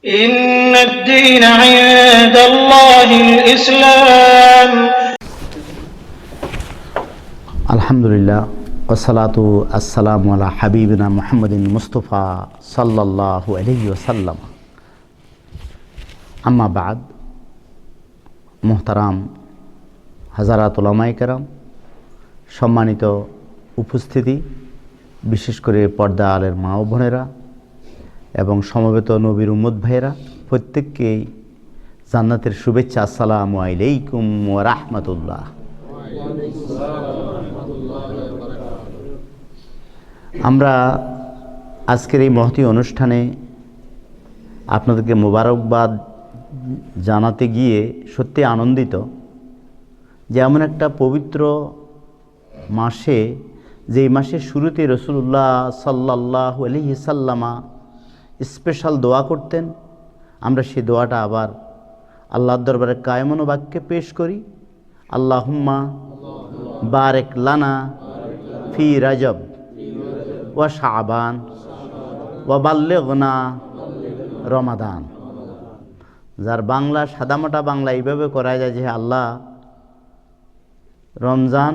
إن الدين عند الله الإسلام. আলহামদুলিল্লাহ ওয়াসসালাতু আসসালামু আলা হাবিবিনা মুহাম্মাদিন মুস্তাফা সাল্লাল্লাহু আলাইহি ওয়াসাল্লাম। আম্মা বাদ, মুহতারাম হাজারাত উলামায়ে কেরাম, সম্মানিত উপস্থিতি, বিশেষ করে পর্দা আলের মা ও বোনেরা এবং সমবেত নবীর উম্মত ভাইয়েরা, প্রত্যেককেই জান্নাতের শুভেচ্ছা। আসসালামু আলাইকুম ওয়া রাহমাতুল্লাহ। আমরা আজকের এই মহতী অনুষ্ঠানে আপনাদেরকে মোবারকবাদ জানাতে গিয়ে সত্যি আনন্দিত যে এমন একটা পবিত্র মাসে, যেই মাসের শুরুতে রাসূলুল্লাহ সাল্লাল্লাহু আলাইহি সাল্লামা স্পেশাল দোয়া করতেন, আমরা সেই দোয়াটা আবার আল্লাহর দরবারে কায়মন বাক্যে পেশ করি। আল্লাহুম্মা বারেক লানা ফি রাজব ওয়া শাবান ওয়া বাল্লিগনা রমাদান। যার বাংলা সাদামাটা বাংলা এইভাবে করা যায় যে আল্লাহ রমজান,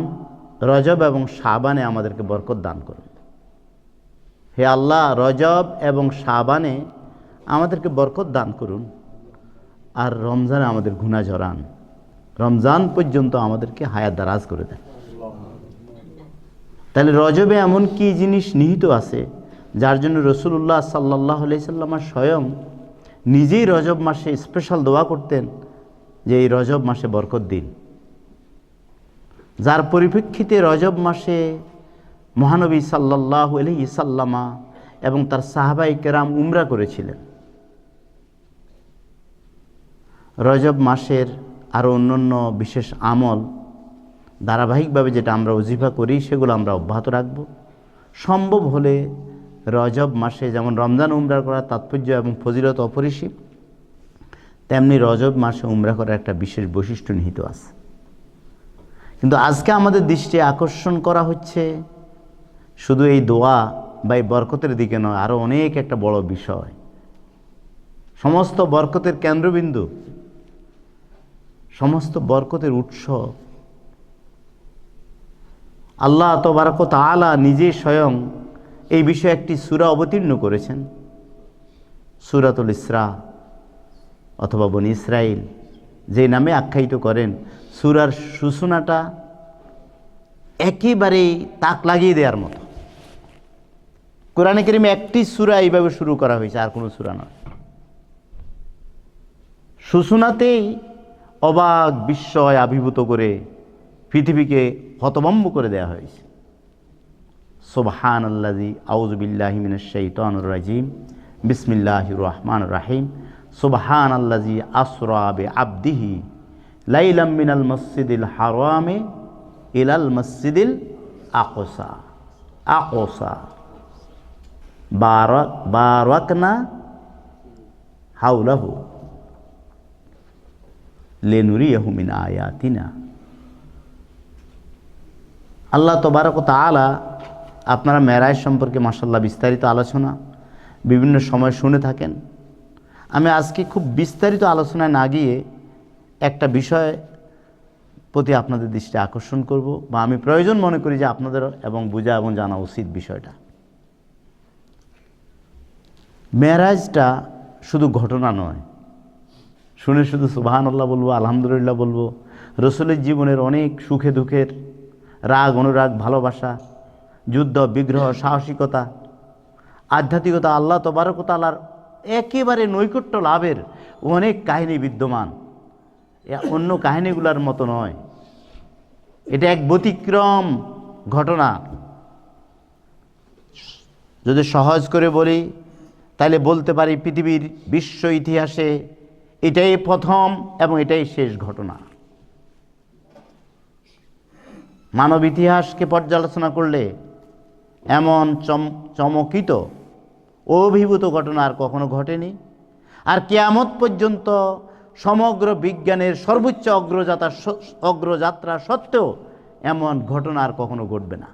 রজব এবং শাবানে আমাদেরকে বরকত দান করুন। হে আল্লাহ, রজব এবং শাবানে আমাদেরকে বরকত দান করুন, আর রমজানে আমাদের গুনাহ ঝরান, রমজান পর্যন্ত আমাদেরকে হায়াত দারাজ করে দেন। তাহলে রজবে এমন কি জিনিস নিহিত আছে যার জন্য রাসূলুল্লাহ সাল্লাল্লাহু আলাইহি সাল্লাম স্বয়ং নিজেই রজব মাসে স্পেশাল দোয়া করতেন যে এই রজব মাসে বরকত দিন। যার পরিপ্রেক্ষিতে রজব মাসে মহানবী সাল্লাল্লাহু আলাইহি সাল্লামা এবং তার সাহাবায়ে কেরাম উমরা করেছিলেন। রজব মাসের আরও অন্যান্য বিশেষ আমল ধারাবাহিকভাবে যেটা আমরা ওজিফা করি সেগুলো আমরা অব্যাহত রাখব। সম্ভব হলে রজব মাসে যেমন রমজান উমরা করার তাৎপর্য এবং ফজিলত অপরিসীম, তেমনি রজব মাসে উমরা করার একটা বিশেষ বৈশিষ্ট্য নিহিত আছে। কিন্তু আজকে আমাদের দৃষ্টি আকর্ষণ করা হচ্ছে শুধু এই দোয়া বা এই বরকতের দিকে নয়, আরও অনেক একটা বড় বিষয়, সমস্ত বরকতের কেন্দ্রবিন্দু, সমস্ত বরকতের উৎস আল্লাহ তাবারক ওয়া তাআলা নিজে স্বয়ং এই বিষয়ে একটি সূরা অবতীর্ণ করেছেন, সূরাতুল ইসরা অথবা বনী ইসরাইল যে নামে আখ্যায়িত করেন। সূরার সূচনাটা একেবারেই তাক লাগিয়ে দেওয়ার মতো। কোরআনে কারিমে একটি সূরা এইভাবে শুরু করা হয়েছে, আর কোনো সূরা নয়। সূচনাতেই অবাক বিস্ময় আবির্ভূত করে পৃথিবীকে হতভম্ব করে দেওয়া হয়েছে। সুবহানাল্লাযী আউযু বিল্লাহি মিনাশ শাইতানির রাজীম, বিসমিল্লাহির রহমানির রহিম। সুবহানাল্লাযী আসরা বিআবদিহি লাইলাম মিনাল মসজিদিল হারামি ইলাল মসজিদিল আকসা। আকসা বারাকনা হাওলাহু লিনুরিয়াহু মিন আয়াতিনা। আল্লাহ তাবারক ওয়া তাআলা, আপনারা মেরাজ সম্পর্কে মাশাআল্লাহ বিস্তারিত আলোচনা বিভিন্ন সময় শুনে থাকেন। আমি আজকে খুব বিস্তারিত আলোচনায় না গিয়ে একটা বিষয় প্রতি আপনাদের দৃষ্টি আকর্ষণ করব, বা আমি প্রয়োজন মনে করি যে আপনাদের এবং বোঝা এবং জানা উচিত বিষয়টা। মেরাজটা শুধু ঘটনা নয়, শুনে শুধু সুবহানাল্লাহ বলবো, আলহামদুলিল্লাহ বলবো। রাসূলের জীবনের অনেক সুখে দুঃখের, রাগ অনুরাগ, ভালোবাসা, যুদ্ধ বিগ্রহ, সাহসিকতা, আধ্যাত্মিকতা, আল্লাহ তাবারক ওয়া তাআলার একেবারে নৈকট্য লাভের অনেক কাহিনী বিদ্যমান। অন্য কাহিনীগুলোর মতো নয়, এটা এক ব্যতিক্রম ঘটনা। যদি সহজ করে বলি তাহলে বলতে পারি পৃথিবীর বিশ্ব ইতিহাসে এটাই প্রথম এবং এটাই শেষ ঘটনা। মানব ইতিহাসকে পর্যালোচনা করলে এমন চমকিত অভিভূত ঘটনা আর কখনো ঘটেনি। আর কিয়ামত পর্যন্ত সমগ্র বিজ্ঞানের সর্বোচ্চ অগ্রযাত্রা সত্ত্বেও এমন ঘটনা আর কখনো ঘটবে না।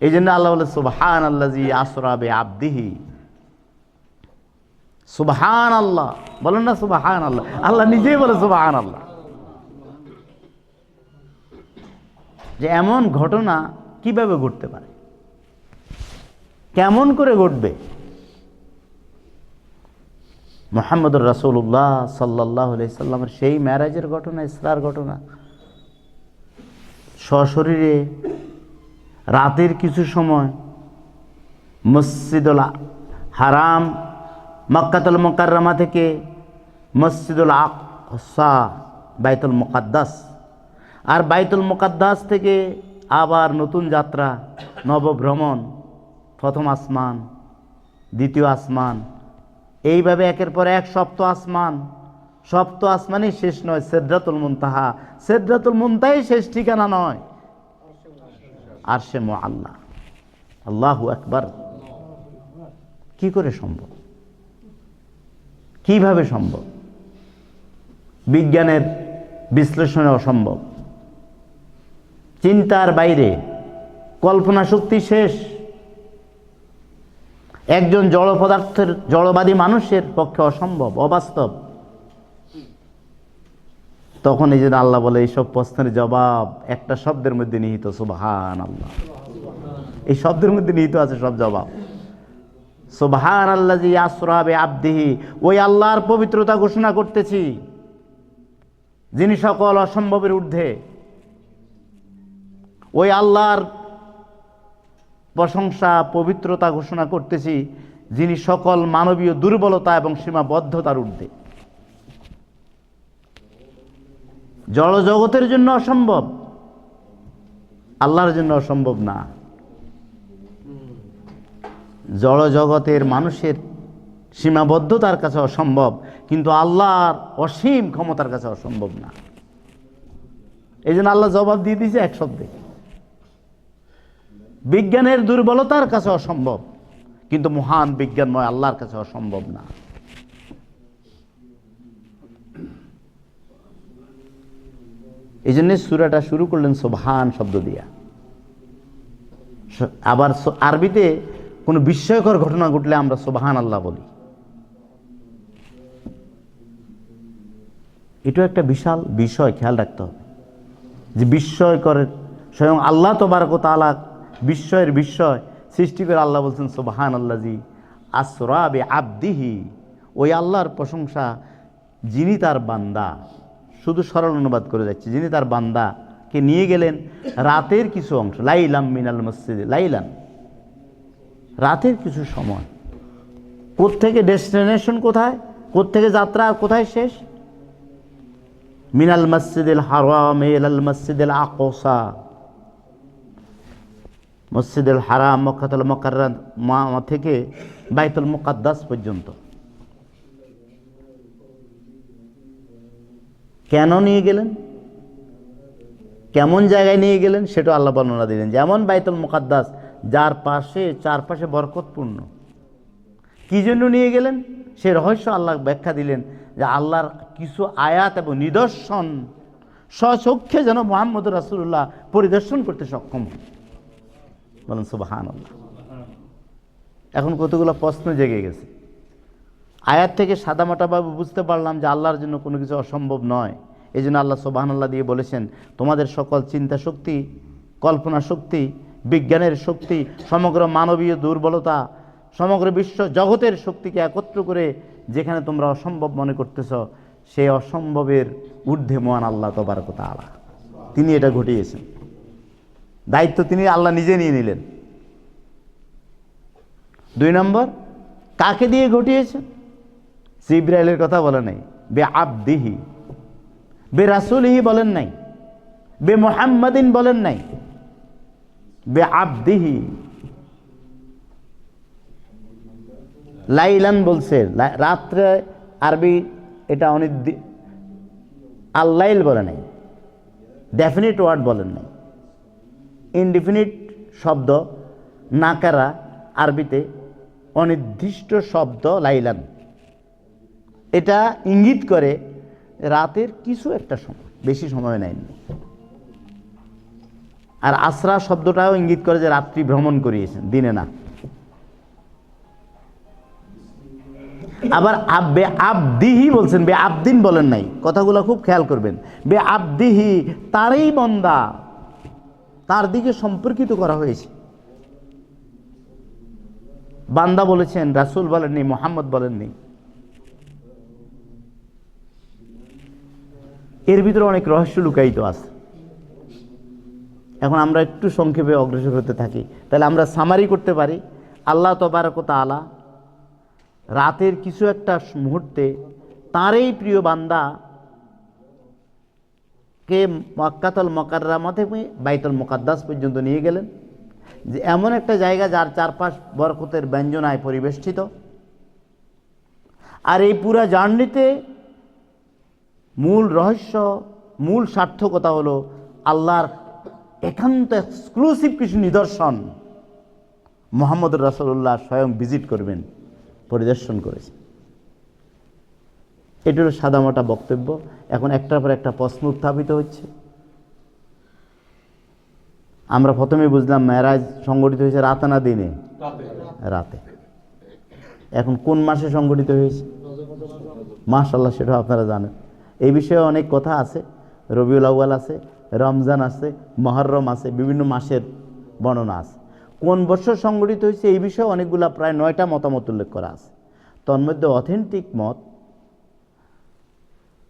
এই জন্য আল্লাহ বলে সুবহানাল্লাযী আসরা বিআবদিহি সুবহান আল্লাহ বলেন না, সুবহান আল্লাহ। আল্লাহ নিজেই বলে সুবহান আল্লাহ। যে এমন ঘটনা কিভাবে ঘটতে পারে, কেমন করে ঘটবে? মুহাম্মদুর রাসূলুল্লাহ সাল্লাল্লাহু আলাইহি সাল্লামের সেই মেরাজের ঘটনা, ইসরার ঘটনা, সশরীরে রাতের কিছু সময় মসজিদুল হারাম মক্কাতুল মুকাররমা থেকে মসজিদুল আকসা বাইতুল মুকাদ্দাস, আর বাইতুল মুকাদ্দাস থেকে আবার নতুন যাত্রা, নবভ্রমণ, প্রথম আসমান, দ্বিতীয় আসমান, এইভাবে একের পর এক সপ্ত আসমান। সপ্ত আসমানই শেষ নয়, সিদরাতুল মুনতাহা। সিদরাতুল মুনতাহাই শেষ ঠিকানা নয়, আরশে মুআল্লা। আল্লাহু আকবার। কি করে সম্ভব? কিভাবে সম্ভব? বিজ্ঞানের বিশ্লেষণে অসম্ভব, চিন্তার বাইরে, কল্পনা শক্তি শেষ। একজন জড় পদার্থের, জড়বাদী মানুষের পক্ষে অসম্ভব, অবাস্তব। তখন এই যে আল্লাহ বলে এইসব প্রশ্নের জবাব একটা শব্দের মধ্যে নিহিত, সুবহান আল্লাহ। এই শব্দের মধ্যে নিহিত আছে সব জবাব। সুবহান আল্লাযী আসরা বিআবদিহি, ওই আল্লাহর পবিত্রতা ঘোষণা করতেছি যিনি সকল অসম্ভবের ঊর্ধ্বে। ওই আল্লাহর প্রশংসা, পবিত্রতা ঘোষণা করতেছি যিনি সকল মানবীয় দুর্বলতা এবং সীমাবদ্ধতার ঊর্ধ্বে। জড় জগতের জন্য অসম্ভব, আল্লাহর জন্য অসম্ভব না। জড় জগতের মানুষের সীমাবদ্ধতার কাছে অসম্ভব, কিন্তু আল্লাহর অসীম ক্ষমতার কাছে অসম্ভব না। এই জন্য আল্লাহ জবাব দিয়ে দিয়েছে এক শব্দে। বিজ্ঞানের দুর্বলতার কাছে অসম্ভব, কিন্তু মহান বিজ্ঞানময় আল্লাহর কাছে অসম্ভব না। এই জন্য সূরাটা শুরু করলেন সুবহান শব্দ দিয়া। আবার আরবিতে কোনো বিস্ময়কর ঘটনা ঘটলে আমরা সুবহান আল্লাহ বলি। এটা একটা বিশাল বিষয়, খেয়াল রাখতে হবে যে বিস্ময়কর স্বয়ং আল্লাহ তাবারক ওয়া তাআলা বিস্ময়ের বিস্ময় সৃষ্টি করে আল্লাহ বলছেন সুবহান আল্লাযী আসরা বিআবদিহি। ওই আল্লাহর প্রশংসা যিনি তার বান্দা, শুধু সরল অনুবাদ করে যাচ্ছে, যিনি তার বান্দাকে নিয়ে গেলেন রাতের কিছু অংশ, লাইলাম মিনাল মসজিদে, লাইলান, রাতের কিছু সময়। কোত্থেকে ডেস্টিনেশন, কোথায়, কোত্থেকে যাত্রা আর কোথায় শেষ? মিনাল মসজিদিল হারাম ইলাল মসজিদিল আকসা, মসজিদুল হারাম মক্কাতুল মুকাররমা থেকে বাইতুল মুকাদ্দাস পর্যন্ত। কেন নিয়ে গেলেন, কেমন জায়গায় নিয়ে গেলেন, সেটা আল্লাহ বর্ণনা দিলেন। যেমন বাইতুল মুকাদ্দাস, যার পাশে চারপাশে বরকতপূর্ণ। কি জন্য নিয়ে গেলেন সে রহস্য আল্লাহ ব্যাখ্যা দিলেন, যে আল্লাহর কিছু আয়াত এবং নিদর্শন স্বচক্ষে যেন মুহাম্মদুর রাসূলুল্লাহ পরিদর্শন করতে সক্ষম হন। বলেন সুবহানাল্লাহ। এখন কতগুলো প্রশ্ন জেগে গেছে। আয়াত থেকে সাদামাটাভাবে বুঝতে পারলাম যে আল্লাহর জন্য কোনো কিছু অসম্ভব নয়। এই জন্য আল্লাহ সুবহানাল্লাহ দিয়ে বলেছেন, তোমাদের সকল চিন্তা শক্তি, কল্পনা শক্তি, বিজ্ঞানের শক্তি, সমগ্র মানবীয় দুর্বলতা, সমগ্র বিশ্ব জগতের শক্তিকে একত্র করে যেখানে তোমরা অসম্ভব মনে করতেছ, সেই অসম্ভবের ঊর্ধ্বে মহান আল্লাহ তাবারক ওয়া তাআলা, তিনি এটা ঘটিয়েছেন। দায়িত্ব তিনি আল্লাহ নিজে নিয়ে নিলেন। 2 নম্বর, কাকে দিয়ে ঘটিয়েছেন? জিবরাইলের কথা বলে নাই, বে আবদিহি, বে রাসূলিহি বলেন নাই, বে মুহাম্মাদিন বলেন নাই, বে আবদিহি। লাইলান বলছে, রাত্রে আরবি এটা আল্লাইল বলে নাই, ডেফিনিট ওয়ার্ড বলেন নাই। ইনডিফিনিট শব্দ নাকারা আরবিতে অনির্দিষ্ট শব্দ লাইলান, এটা ইঙ্গিত করে রাতের কিছু একটা সময়, বেশি সময় নেয়নি। আর আসরা শব্দটাও ইঙ্গিত করে যে রাত্রি ভ্রমণ করিয়েছেন, দিনে না। আবার বে আবদিহি বলছেন, বে আবদিন বলেন নাই। কথাগুলো খুব খেয়াল করবেন। বে আবদিহি, তারই বান্দা, তার দিকে সম্পর্কিত করা হয়েছে। বান্দা বলেছেন, রাসূল বলেননি, মুহাম্মদ বলেননি। এর ভিতরে অনেক রহস্য লুকায়িত আছে। এখন আমরা একটু সংক্ষেপে অগ্রসর হতে থাকি, তাহলে আমরা সামারি করতে পারি। আল্লাহ তাবারক ওয়া তাআলা রাতের কিছু একটা মুহূর্তে তারই প্রিয় বান্দা কে মক্কাতুল মুকাররমা থেকে বাইতুল মুকাদ্দাস পর্যন্ত নিয়ে গেলেন, যে এমন একটা জায়গা যার চারপাশ বরকতের ব্যঞ্জনায় পরিবেষ্টিত। আর এই পুরা জার্নিতে মূল রহস্য, মূল সার্থকতা হলো আল্লাহর একান্ত এক্সক্লুসিভ কিছু নিদর্শন মুহাম্মদুর রাসূলুল্লাহ স্বয়ং ভিজিট করবেন, পরিদর্শন করেছেন। এটা হলো সাদামাটা বক্তব্য। এখন একটার পর একটা প্রশ্ন উত্থাপিত হচ্ছে। আমরা প্রথমে বুঝলাম মেরাজ সংগঠিত হয়েছে রাতে না দিনে? রাতে। এখন কোন মাসে সংগঠিত হয়েছে? মাশাআল্লাহ, সেটা আপনারা জানেন। এই বিষয়ে অনেক কথা আছে। রবিউল আউয়াল আছে, রমজান আছে, মুহররম আছে, বিভিন্ন মাসের বর্ণনা আছে। কোন বছর সংগঠিত হয়েছে এই বিষয়ে অনেকগুলা, প্রায় 9টা মতামত উল্লেখ করা আছে। তন্মধ্যে অথেন্টিক মত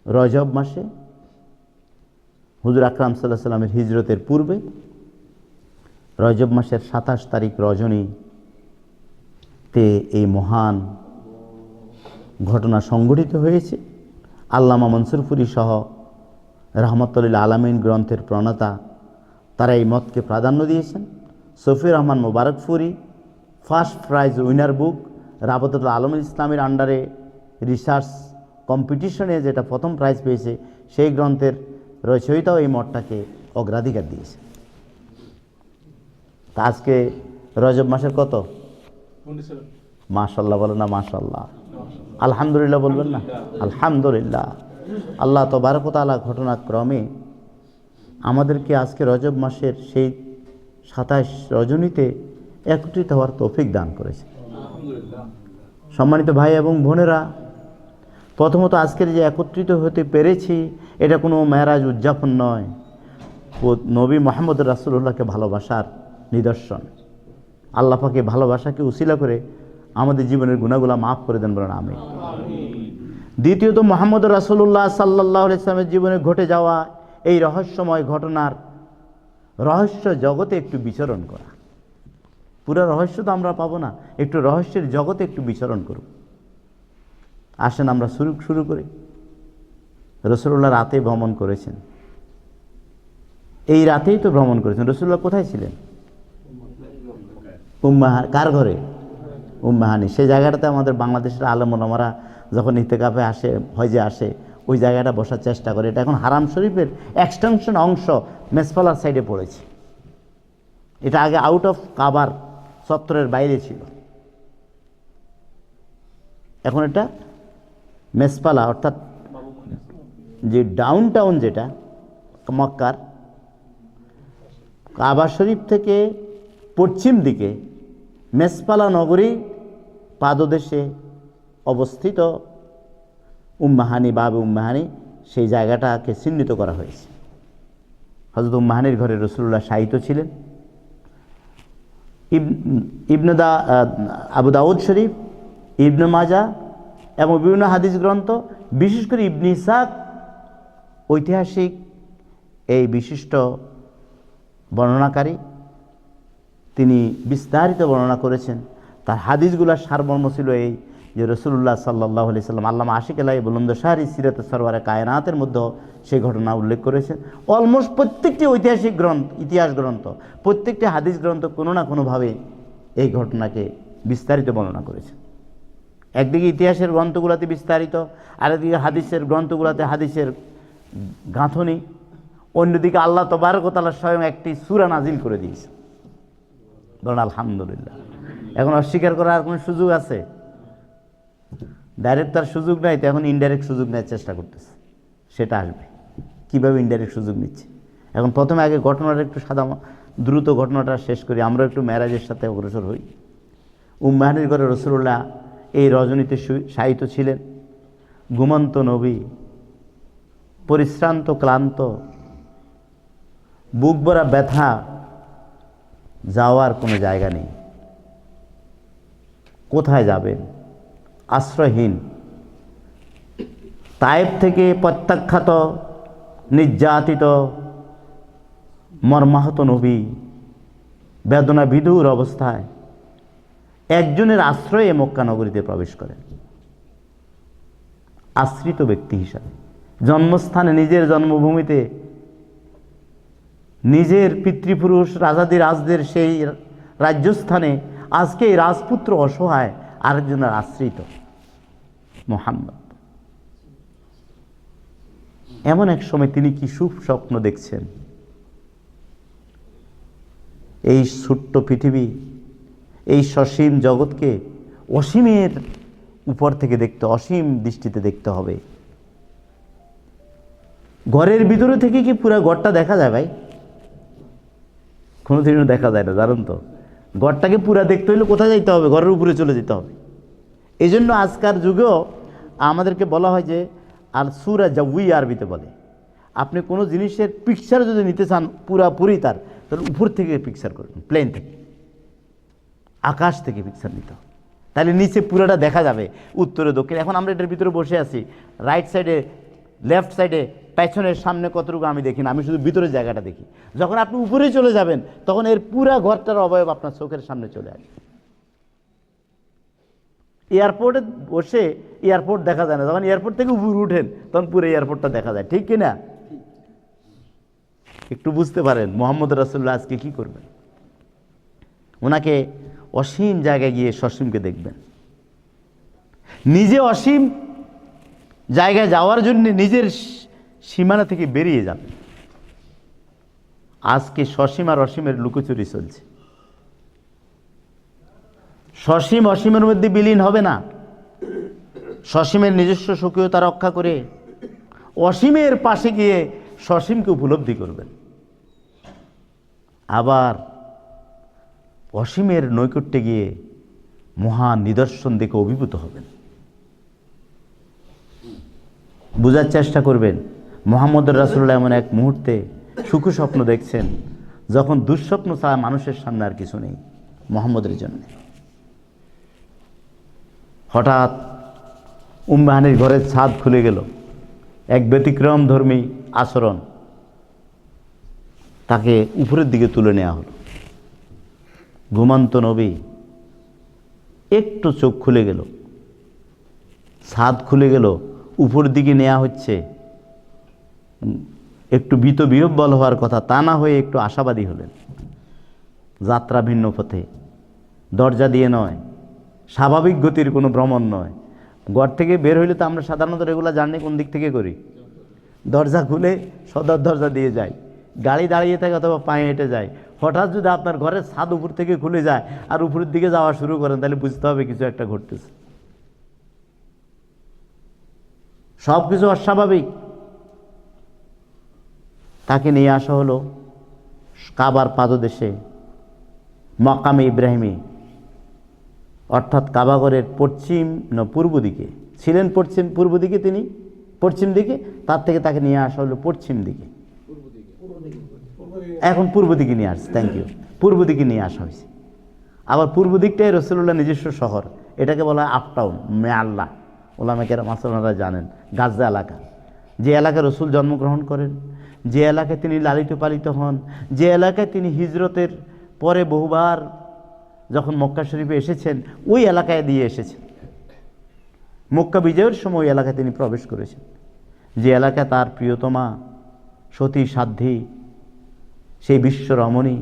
রজব মাসে হুজুর আকরাম সাল্লাল্লাহু আলাইহি সাল্লামের হিজরতের পূর্বে রজব মাসের 27 তারিখ রজনীতে এই মহান ঘটনা সংঘটিত হয়েছে। আল্লামা মনসুর ফুরি সহ রাহমাতুল লিল আলামিন গ্রন্থের প্রণেতা তারা এই মতকে প্রাধান্য দিয়েছেন। সফিউর রহমান মোবারক ফুরি ফার্স্ট প্রাইজ উইনার বুক রাবাতুল আলমুল ইসলামের আন্ডারে রিসার্চ কম্পিটিশনে যেটা প্রথম প্রাইজ পেয়েছে, সেই গ্রন্থের রচয়িতাও এই মতটাকে অগ্রাধিকার দিয়েছে। তা আজকে রজব মাসের কত? মাশাআল্লাহ বলেন না? মাশাআল্লাহ, আলহামদুলিল্লাহ বলবেন না? আলহামদুলিল্লাহ। আল্লাহ তাবারক ওয়া তাআলা ঘটনাক্রমে আমাদেরকে আজকে রজব মাসের সেই 27 রজনীতে একত্রিত হওয়ার তৌফিক দান করেছে। সম্মানিত ভাই এবং বোনেরা, প্রথমত আজকের যে একত্রিত হতে পেরেছি, এটা কোনো মেরাজ উদযাপন নয়, নবী মুহাম্মদ রাসূলুল্লাহকে ভালোবাসার নিদর্শন। আল্লাহ পাকে ভালোবাসাকে উসিলা করে আমাদের জীবনের গুনাহগুলো মাফ করে দেন, বলেন আমিন। দ্বিতীয়ত, মুহাম্মদ রাসূলুল্লাহ সাল্লাল্লাহু আলাইহি ওয়াসাল্লামের জীবনে ঘটে যাওয়া এই রহস্যময় ঘটনার রহস্য জগতে একটু বিচরণ করা। পুরো রহস্য তো আমরা পাবো না, একটু রহস্যের জগতে একটু বিচরণ করব। আসেন আমরা শুরু করি। রাসূলুল্লাহ রাতে ভ্রমণ করেছেন। এই রাতেই তো ভ্রমণ করেছেন। রাসূলুল্লাহ কোথায় ছিলেন? কার ঘরে? উম্মাহানি। সেই জায়গাটাতে আমাদের বাংলাদেশের আলেম ওলামারা যখন ইতিকাফে আসে, হজে আসে, ওই জায়গাটা বসার চেষ্টা করে। এটা এখন হারাম শরীফের এক্সটেনশন অংশ মেসফালার সাইডে পড়েছে। এটা আগে আউট অফ কাবার চত্বরের বাইরে ছিল, এখন এটা মেসপালা, অর্থাৎ যে ডাউন টাউন যেটা মক্কার কাবা শরীফ থেকে পশ্চিম দিকে মেসপালা নগরী পাদদেশে অবস্থিত উম্মাহানি, বাবে উম্মাহানি, সেই জায়গাটাকে চিহ্নিত করা হয়েছে। হযরত উম্মাহানির ঘরে রাসূলুল্লাহ শায়িত ছিলেন। আবু দাউদ শরীফ, ইবনে মাজাহ এবং বিভিন্ন হাদিস গ্রন্থ, বিশেষ করে ইবনে ইসহাক ঐতিহাসিক এই বিশিষ্ট বর্ণনাকারী, তিনি বিস্তারিত বর্ণনা করেছেন। তার হাদিসগুলোর সারমর্ম ছিল এই যে রাসূলুল্লাহ সাল্লাল্লাহু আলাইহি সাল্লাম আল্লামা আশিক আলাই বুলন্দশাহরি সিরাতে সরওয়ারে কায়নাতের মধ্যে সেই ঘটনা উল্লেখ করেছেন। অলমোস্ট প্রত্যেকটি ঐতিহাসিক গ্রন্থ, ইতিহাস গ্রন্থ, প্রত্যেকটি হাদিস গ্রন্থ কোনো না কোনোভাবে এই ঘটনাকে বিস্তারিত বর্ণনা করেছে। একদিকে ইতিহাসের গ্রন্থগুলোতে বিস্তারিত, আরেকদিকে হাদিসের গ্রন্থগুলোতে হাদিসের গাঁথনি, অন্যদিকে আল্লাহ তাবারক ওয়া তাআলা স্বয়ং একটি সূরা নাজিল করে দিয়েছে। বলুন আলহামদুলিল্লাহ। এখন অস্বীকার করার আর কোনো সুযোগ আছে? ডাইরেক্ট তার সুযোগ নাই, তো এখন ইনডাইরেক্ট সুযোগ নেওয়ার চেষ্টা করতেছে। সেটা আসবে কীভাবে ইনডাইরেক্ট সুযোগ নিচ্ছে। এখন প্রথমে আগে ঘটনাটা একটু দ্রুত ঘটনাটা শেষ করি, আমরা একটু মেরাজের সাথে অগ্রসর হই। উম্মাহানির ঘরে রাসূলুল্লাহ এই রজনীতে শায়িত ছিলেন। ঘুমন্ত নবী, পরিশ্রান্ত ক্লান্ত, বুক ভরা ব্যথা, যাওয়ার কোনো জায়গা নেই। কোথায় যাবেন? আশ্রয়হীন। তায়েফ থেকে প্রত্যাখ্যাত, নির্যাতিত, মর্মাহত নবী বেদনা বিধুর অবস্থায় একজনের আশ্রয়ে মক্কা নগরীতে প্রবেশ করেন, আশ্রিত ব্যক্তি হিসাবে। জন্মস্থানে, নিজের জন্মভূমিতে, নিজের পিতৃপুরুষ রাজাদের সেই রাজ্যস্থানে আজকে এই রাজপুত্র অসহায়, আরেকজনের আশ্রিত মুহাম্মদ। এমন এক সময় তিনি কি শুভ স্বপ্ন দেখছেন। এই ছোট্ট পৃথিবী, এই সসীম জগৎকে অসীমের উপর থেকে দেখতে, অসীম দৃষ্টিতে দেখতে হবে। ঘরের ভিতরে থেকে কি পুরো ঘরটা দেখা যায় ভাই? কোনোদিনও দেখা যায় না, জানেন তো। ঘরটাকে পুরা দেখতে হলে কোথায় যেতে হবে? ঘরের উপরে চলে যেতে হবে। এই জন্য আজকার যুগেও আমাদেরকে বলা হয় যে আর সুরা জাউই, আরবিতে বলে, আপনি কোনো জিনিসের পিকচার যদি নিতে চান পুরাপুরি তার, তাহলে উপর থেকে পিকচার করবেন, প্লেন থেকে, আকাশ থেকে পিকচার নিতে হবে, তাহলে নিচে পুরোটা দেখা যাবে, উত্তরে দক্ষিণে। এখন আমরা এটার ভিতরে বসে আছি, রাইট সাইডে, লেফট সাইডে, পেছনের, সামনে কতটুকু আমি দেখি না, আমি শুধু ভিতরের জায়গাটা দেখি। যখন আপনি উপরে চলে যাবেন তখন এর পুরা ঘরটার অবয়ব আপনার চোখের সামনে চলে আসবে। এয়ারপোর্টে বসে এয়ারপোর্ট দেখা যায় না, যখন এয়ারপোর্ট থেকে উপরে উঠেন তখন পুরো এয়ারপোর্টটা দেখা যায়, ঠিক কিনা? একটু বুঝতে পারেন মুহাম্মদ রাসূলুল্লাহ আজকে কি করবেন। ওনাকে অসীম জায়গায় গিয়ে সসীমকে দেখবেন। নিজে অসীম জায়গায় যাওয়ার জন্য নিজের সীমানা থেকে বেরিয়ে যাবেন। আজকে সসীম আর অসীমের লুকোচুরি চলছে। সসীম অসীমের মধ্যে বিলীন হবে না। সসীমের নিজস্ব স্বকীয়তা রক্ষা করে অসীমের পাশে গিয়ে সসীমকে উপলব্ধি করবেন। আবার অসীমের নৈকট্যে গিয়ে মহান নিদর্শন দেখে অভিভূত হবেন। বোঝার চেষ্টা করবেন মুহাম্মদ রাসূলুল্লাহ এমন এক মুহূর্তে সুখ স্বপ্ন দেখছেন যখন দুঃস্বপ্ন ছাড়া মানুষের সামনে আর কিছু নেই মুহাম্মদের জন্য। হঠাৎ উম্মে হানির ঘরের ছাদ খুলে গেল। এক ব্যতিক্রম ধর্মী আচরণ, তাকে উপরের দিকে তুলে নেওয়া হলো। ঘুমন্ত নবী, একটু চোখ খুলে গেল, ছাদ খুলে গেল, উপরের দিকে নেওয়া হচ্ছে। একটু ভীত বিহ্বল হওয়ার কথা, তা না হয়ে একটু আশাবাদী হলেন। যাত্রা ভিন্ন পথে, দরজা দিয়ে নয়, স্বাভাবিক গতির কোনো ভ্রমণ নয়। ঘর থেকে বের হইলে তো আমরা সাধারণত রেগুলার জার্নি কোন দিক থেকে করি? দরজা খুলে সদর দরজা দিয়ে যাই, গাড়ি দাঁড়িয়ে থাকে অথবা পায়ে হেঁটে যায়। হঠাৎ যদি আপনার ঘরের ছাদ উপর থেকে খুলে যায় আর উপরের দিকে যাওয়া শুরু করেন, তাহলে বুঝতে হবে কিছু একটা ঘটতেছে, সব কিছু অস্বাভাবিক। তাকে নিয়ে আসা হলো কাবার পাদদেশে, মাকামে ইব্রাহিমী, অর্থাৎ কাবাঘরের পূর্ব দিকে ছিলেন। পূর্ব দিকে তিনি, পশ্চিম দিকে, তার থেকে তাকে নিয়ে আসা হলো পশ্চিম দিকে। এখন পূর্ব দিকে নিয়ে আসছে, থ্যাংক ইউ, পূর্ব দিকে নিয়ে আসা হয়েছে। আবার পূর্ব দিকটাই রাসূলুল্লাহ নিজস্ব শহর, এটাকে বলা হয় আপটাউন, মেআল্লা। ওলামা কেরাম মাসালারা জানেন, গাজা এলাকা, যে এলাকায় রসুল জন্মগ্রহণ করেন, যে এলাকায় তিনি লালিত পালিত হন, যে এলাকায় তিনি হিজরতের পরে বহুবার যখন মক্কা শরীফে এসেছেন, ওই এলাকায় দিয়ে এসেছেন। মক্কা বিজয়ের সময় ওই এলাকায় তিনি প্রবেশ করেছেন, যে এলাকায় তার প্রিয়তমা সতী সাধ্বী, সেই বিশ্ব রমণী,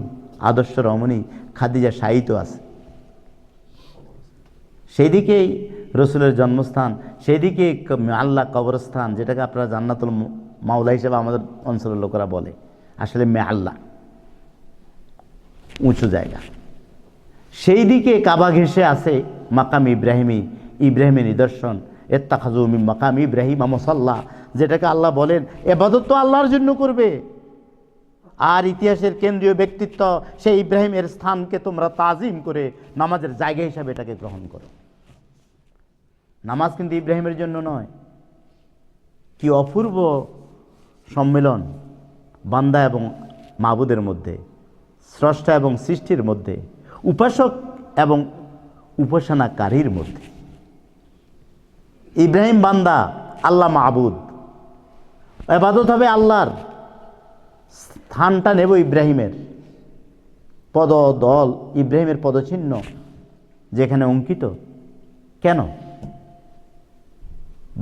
আদর্শ রমণী খাদিজা শায়িত আছে। সেই দিকেই রসুলের জন্মস্থান, সেই দিকে আল্লাহ কবরস্থান, যেটাকে আপনারা জান্নাতুল মাওলা হিসেবে আমাদের অঞ্চলের লোকেরা বলে, আসলে আল্লাহ উঁচু জায়গা। সেই দিকে কাবা ঘেঁষে আছে মাকাম ইব্রাহিমী, ইব্রাহিমের নিদর্শন। ইত্তাখাযু মিন মাকাম ইব্রাহিম মুসাল্লা, যেটাকে আল্লাহ বলেন ইবাদত তো আল্লাহর জন্য করবে। আর ইতিহাসের কেন্দ্রীয় ব্যক্তিত্ব সেই ইব্রাহিমের স্থানকে তোমরা তাজিম করে নামাজের জায়গা হিসাবে এটাকে গ্রহণ করো। নামাজ কিন্তু ইব্রাহিমের জন্য নয়। কি অপূর্ব সম্মেলন বান্দা এবং মাবুদের মধ্যে, স্রষ্টা এবং সৃষ্টির মধ্যে, উপাসক এবং উপাসনাকারীর মধ্যে। ইব্রাহিম বান্দা, আল্লাহ মাবুদ, ইবাদত হবে আল্লাহর। স্থানটা নেব ইব্রাহিমের পদদল, ইব্রাহিমের পদচিহ্ন যেখানে অঙ্কিত। কেন?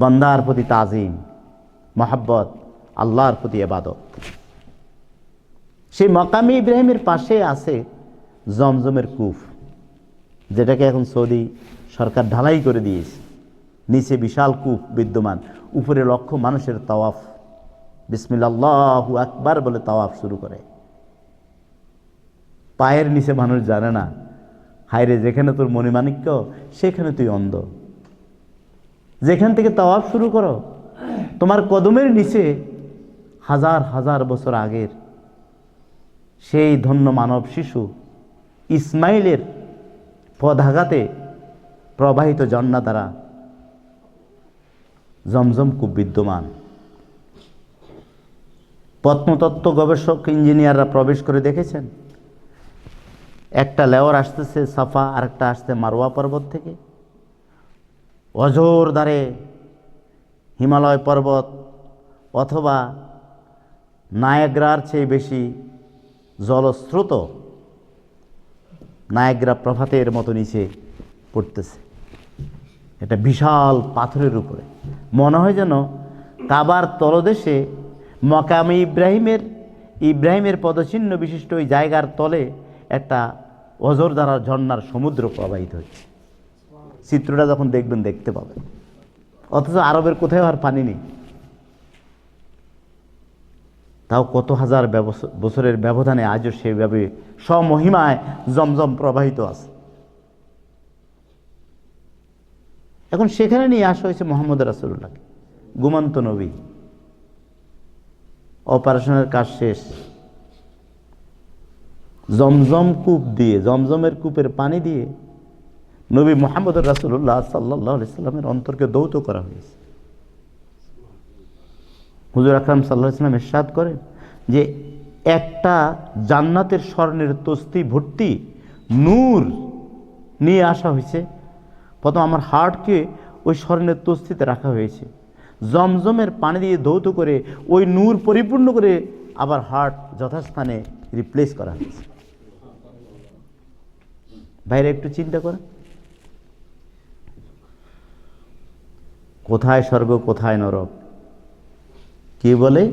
বান্দার প্রতি তাজিম, মহাব্বত, আল্লাহর প্রতি ইবাদত। সেই মাকামে ইব্রাহিমের পাশে আছে জমজমের কূপ, যেটাকে এখন সৌদি সরকার ঢালাই করে দিয়েছে। নিচে বিশাল কূপ বিদ্যমান, উপরে লক্ষ মানুষের তাওয়াফ, বিসমিল্লাহ আল্লাহু আকবার বলে তাওয়াফ শুরু করে। পায়ের নিচে মানুষ জানে না, হায়রে যেখানে তোর মণিমাণিক্য সেখানে তুই অন্ধ। যেখান থেকে তাওয়াফ শুরু করো, তোমার কদমের নিচে হাজার হাজার বছর আগের সেই ধন্য মানব শিশু ইসমাইলের পদাঘাতে প্রবাহিত ঝর্ণা দ্বারা জমজম কূপ বিদ্যমান। প্রত্নতত্ত্ব গবেষক ইঞ্জিনিয়াররা প্রবেশ করে দেখেছেন, একটা লেয়ার আসতেছে সাফা, আরেকটা আসছে মারওয়া পর্বত থেকে। অজোর দ্বারে হিমালয় পর্বত অথবা নায়াগ্রার চেয়ে বেশি জলস্রোত নায়াগ্রা প্রপাতের মতো নিচে পড়তেছে। এটা বিশাল পাথরের উপরে, মনে হয় যেন কাবার তলদেশে মাকামে ইব্রাহিমের পদচিহ্ন বিশিষ্ট ওই জায়গার তলে একটা অজর দ্বারা ঝর্ণার সমুদ্র প্রবাহিত হচ্ছে। চিত্রটা যখন দেখবেন দেখতে পাবেন। অথচ আরবের কোথাও আর পানি নেই, তাও কত হাজার বছরের ব্যবধানে আজও সেভাবে স্বমহিমায় জমজম প্রবাহিত আছে। এখন সেখানে নিয়ে আসা হয়েছে মোহাম্মদ রাসূলুল্লাহকে, ঘুমন্ত নবী। অপারেশনের কাজ শেষ, জমজম কূপ দিয়ে, জমজমের কূপের পানি দিয়ে নবী মুহাম্মদ রাসূলুল্লাহ সাল্লাল্লাহু আলাইহি সাল্লামের অন্তরকে দৌত করা হয়েছে। হুজুর আকরাম সাল্লাল্লাহু আলাইহি সাল্লাম ইরশাদ করেন যে একটা জান্নাতের স্বর্ণের তস্তি ভর্তি নূর নিয়ে আসা হয়েছে। প্রথম আমার হার্টকে ওই স্বর্ণের তস্তিতে রাখা হয়েছে, জমজমের পানি দিয়ে ধৌত করে ওই নূর পরিপূর্ণ করে আবার হার্ট যথাস্থানে রিপ্লেস করা হয়েছে। বাইরে একটু চিন্তা করেন, কোথায় স্বর্গ কোথায় নরক, কে বলে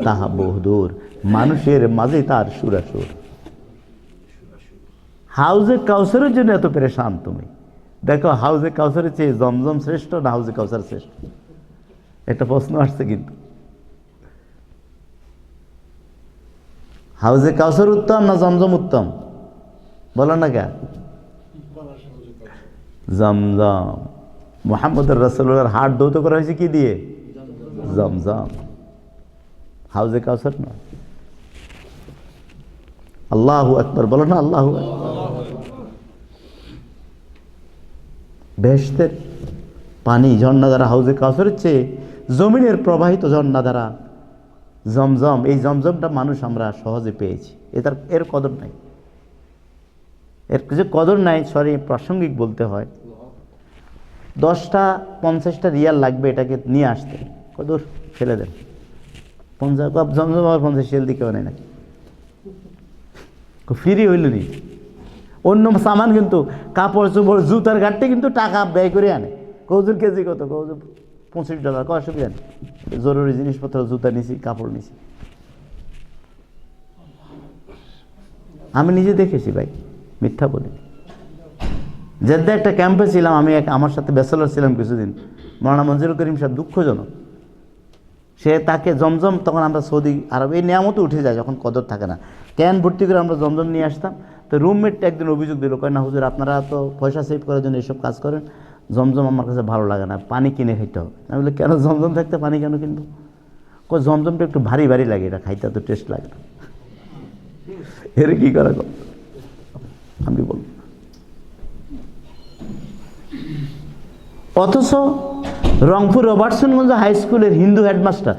তাহা বহুদূর, মানুষের মাঝে তার সুরাসুর। হাউজে কাউসারের জন্য এত পেরেশান তুমি, দেখো হাউজে কাউসারের চেয়ে জমজম শ্রেষ্ঠ না হাউজে কাউসার শ্রেষ্ঠ? একটা প্রশ্ন আসছে কিন্তু, হাউজে কাউসার উত্তম না জমজম উত্তম? বলো না কে? জমজম। মুহাম্মদ রাসূলুল্লাহর হাত ধৌত করা হয়েছে কি দিয়ে? জমজম, হাউজে কাউসার না। আল্লাহু আকবার, বলো না আল্লাহু আকবার। বেহেশতের পানি ঝর্ণা দ্বারা হাউজে কাউসারের চেয়ে জমিনের প্রবাহিত ঝর্ণা দ্বারা জমজম, এই জমজমটা মানুষ আমরা সহজে পেয়েছি। এর কদর নাই, এর কিছু কদর নাই। সরি, প্রাসঙ্গিক বলতে হয়, 10টা 50টা রিয়াল লাগবে এটাকে নিয়ে আসতে, কদর ফেলে দেন। 50 কাপ জমজম আবার 50 রিয়াল দিকেও নেই নাকি, ফ্রি হইল নি। অন্য সামান কিন্তু কাপড় চোপড় জুতার ঘাটতে কিন্তু টাকা ব্যয় করে আনে। কৌজুর কেজি কত? কৌজুর $25, কয় অসুবিধা নেই, জরুরি জিনিসপত্র, জুতা নিছি, কাপড় নিছি। আমি নিজে দেখেছি ভাই, মিথ্যা বলি। জেদ্দা একটা ক্যাম্পে ছিলাম আমি, আমার সাথে ব্যাচেলর ছিলাম কিছুদিন, মৌলানা মঞ্জুরুল করিম সাহেব, দুঃখজনক। তাকে জমজম, তখন আমরা সৌদি আরব এই নিয়ামতে উঠে যায় যখন কদর থাকে না, ক্যান ভর্তি করে আমরা জমজম নিয়ে আসতাম। তো রুমমেটটা একদিন অভিযোগ দিল, কয় না হুজুর আপনারা তো পয়সা সেভ করার জন্য এইসব কাজ করেন, জমজম আমার কাছে ভালো লাগে না, পানি কিনে খাইতে হবে। আমি বলি কেন, জমজম থাকতে পানি কেন কিনবো? কয় জমজমটা একটু ভারী ভারী লাগে, এটা খাইতে তো টেস্ট লাগে না। এর কি করা গো? আমি বলব অথচ রংপুর রবার্টসনগঞ্জ হাই স্কুলের হিন্দু হেডমাস্টার,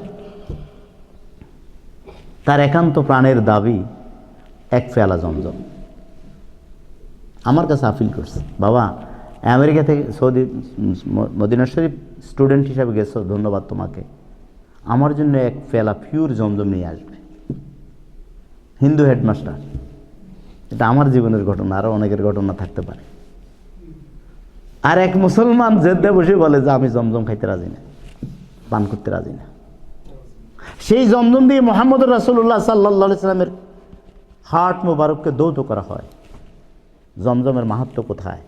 তার একান্ত প্রাণের দাবি এক পেয়ালা জমজম। আমার কাছে আপিল করছে, বাবা আমেরিকা থেকে সৌদি মদিনা শরীফ স্টুডেন্ট হিসাবে গেছো, ধন্যবাদ তোমাকে, আমার জন্য এক পেয়ালা পিওর জমজম নিয়ে আসবে। হিন্দু হেডমাস্টার। এটা আমার জীবনের ঘটনা, আরও অনেকের ঘটনা থাকতে পারে। আর এক মুসলমান জেদ্দা বসে বলে যে আমি জমজম খাইতে রাজি না, পান করতে রাজি না। সেই জমজম দিয়ে মুহাম্মদ রাসূলুল্লাহ সাল্লাল্লাহু আলাইহি সাল্লামের হাট মোবারককে দৌত করা হয়। জমজমের মাহাত্ম্য কোথায়?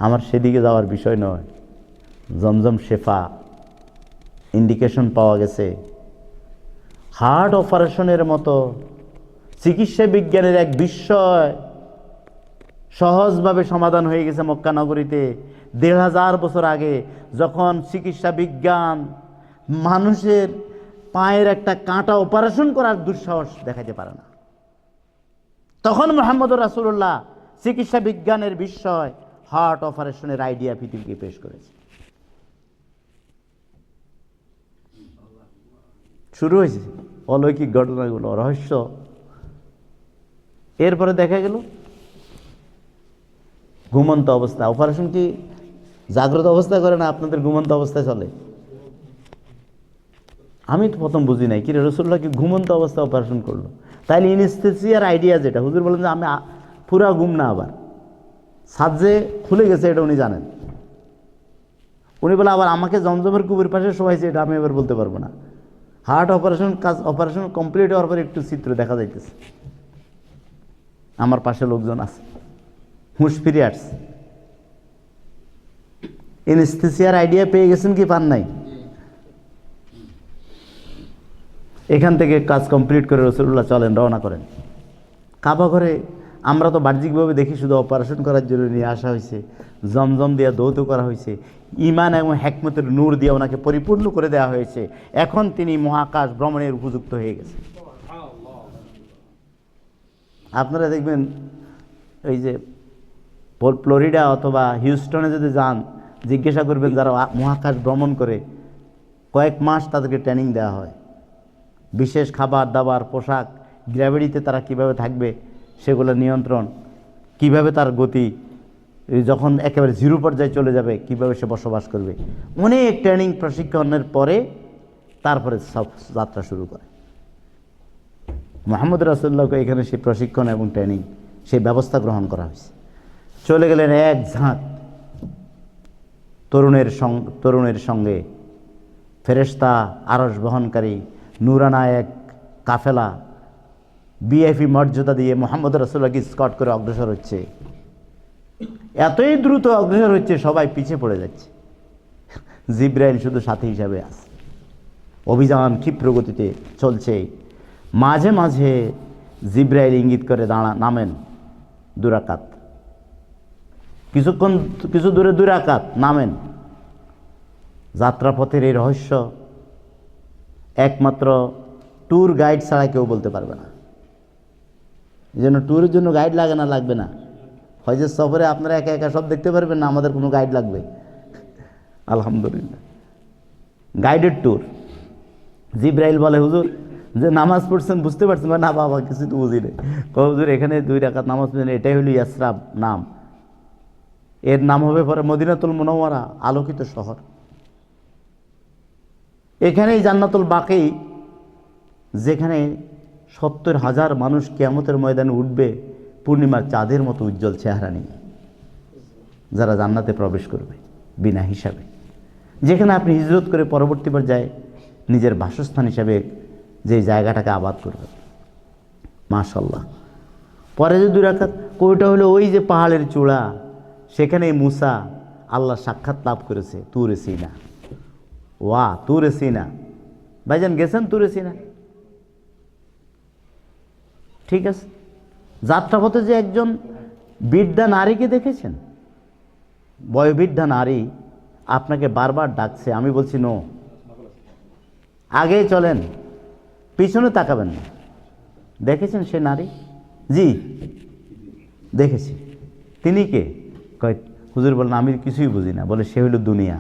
আমার সেদিকে যাওয়ার বিষয় নয়। জমজম শেফা, ইন্ডিকেশন পাওয়া গেছে। হার্ট অপারেশনের মতো চিকিৎসা বিজ্ঞানের এক বিস্ময় সহজভাবে সমাধান হয়ে গেছে মক্কা নগরীতে ১৫০০ বছর আগে, যখন চিকিৎসা বিজ্ঞান মানুষের পায়ের একটা কাঁটা অপারেশন করার দুঃসাহস দেখাতে পারে না, তখন মুহাম্মদ রাসূলুল্লাহ চিকিৎসা বিজ্ঞানের বিস্ময় হার্ট অপারেশনের আইডিয়া পৃথিবীকে পেশ করেছে। শুরু হয়েছে অলৌকিক ঘটনাগুলো, রহস্য। এরপরে দেখা গেল ঘুমন্ত অবস্থা। অপারেশন কি জাগ্রত অবস্থায় করে না আপনাদের ঘুমন্ত অবস্থায় চলে? আমি তো প্রথম বুঝি নাই, কি রাসূলুল্লাহ কি ঘুমন্ত অবস্থায় অপারেশন করলো? তাইলে ইনস্থেসিয়ার আইডিয়া যেটা, হুজুর বলেন যে আমি পুরা ঘুম না, আবার সাজে খুলে গেছে, এটা উনি জানেন। উনি বলে আবার আমাকে জমজমের কুবের পাশে শোয়াইছে, এটা আমি এবার বলতে পারবো না। হার্ট অপারেশন কমপ্লিট হওয়ার পরে একটু চিত্র দেখা যাইতেছে, আমার পাশে লোকজন আছে, হুঁশ ফিরে আসছে। ইনস্থেসিয়ার আইডিয়া পেয়ে গেছেন কি পান নাই? এখান থেকে কাজ কমপ্লিট করে রাসূলুল্লাহ চলেন, রওনা করেন। কাবা ঘরে আমরা তো বাহ্যিকভাবে দেখি শুধু অপারেশন করার জন্য নিয়ে আসা হয়েছে, জমজম দিয়ে দৌত করা হয়েছে, ঈমান এবং হিকমতের নূর দিয়ে ওনাকে পরিপূর্ণ করে দেওয়া হয়েছে। এখন তিনি মহাকাশ ভ্রমণের উপযুক্ত হয়ে গেছে। আপনারা দেখবেন এই যে ফ্লোরিডা অথবা হিউস্টনে যদি যান, জিজ্ঞাসা করবেন যারা মহাকাশ ভ্রমণ করে, কয়েক মাস তাদেরকে ট্রেনিং দেওয়া হয়। বিশেষ খাবার দাবার, পোশাক, গ্র্যাভিটিতে তারা কিভাবে থাকবে সেগুলো নিয়ন্ত্রণ, কিভাবে তার গতি যখন একেবারে জিরো পর্যায়ে চলে যাবে কিভাবে সে বসবাস করবে, অনেক ট্রেনিং প্রশিক্ষণের পরে তারপরে সব যাত্রা শুরু করে। মুহাম্মদ রাসূলুল্লাহকে এখানে সেই প্রশিক্ষণ এবং ট্রেনিং, সেই ব্যবস্থা গ্রহণ করা হয়েছে। চলে গেলেন এক ঝাঁক তরুণের সঙ্গে, ফেরেশতা, আরশ বহনকারী নূরানা এক কাফেলা ভিআইপি মর্যাদা দিয়ে মুহাম্মদ রাসূলুল্লাহকে স্কট করে অগ্রসর হচ্ছে। এতই দ্রুত অগ্রসর হচ্ছে, সবাই পিছে পড়ে যাচ্ছে, জিবরাইল শুধু সাথী হিসাবে আছে। অভিযান ক্ষিপ্র গতিতে চলছে। মাঝে মাঝে জিবরাইল ইঙ্গিত করে নামেন 2 রাকাত, কিছু দূরে 2 রাকাত নামেন। যাত্রাপথের এই রহস্য একমাত্র ট্যুর গাইড ছাড়া কেউ বলতে পারবে না। এই জন্য ট্যুরের জন্য গাইড লাগে না, লাগবে না। হজের সফরে আপনারা একা একা সব দেখতে পারবেন না, আমাদের কোনো গাইড লাগবে। আলহামদুলিল্লাহ, গাইডেড ট্যুর। জিবরাইল বলে, হুজুর যে নামাজ পড়ছেন বুঝতে পারছেন? না বাবা, কিছু তো বুঝি নেই। হুজুর এখানে 2 রাকাত নামাজ পড়ছেন, এটাই হলো ইয়াসরাব নাম, এর নাম হবে পরে মদিনাতুল মুনাওয়ারা, আলোকিত শহর। এখানেই জান্নাতুল বাকি, যেখানে 70,000 মানুষ কিয়ামতের ময়দানে উঠবে পূর্ণিমার চাঁদের মতো উজ্জ্বল চেহারা নিয়ে, যারা জান্নাতে প্রবেশ করবে বিনা হিসাবে। যেখানে আপনি হিজরত করে পরবর্তী পর্যায়ে নিজের বাসস্থান হিসাবে যে জায়গাটাকে আবাদ করবে। মাশাআল্লাহ। পরে যে 2 রাকাত, ওইটা হলো ওই যে পাহাড়ের চূড়া, সেখানে মুসা আল্লাহ সাক্ষাৎ লাভ করেছে, তুরে সিনা। তুরে সিনা, ভাইজান গেছেন তুরে সিনা? ঠিক আছে। যাত্রাপথে যে একজন বৃদ্ধা নারীকে দেখেছেন, বয়োবৃদ্ধা নারী আপনাকে বারবার ডাকছে, আমি বলছি নো, আগে চলেন, পিছনে তাকাবেন না। দেখেছেন সে নারী? জি দেখেছি। তিনি কে? কয় হুজুর বলেন আমি কিছুই বুঝি না। বলে সে হইল দুনিয়া।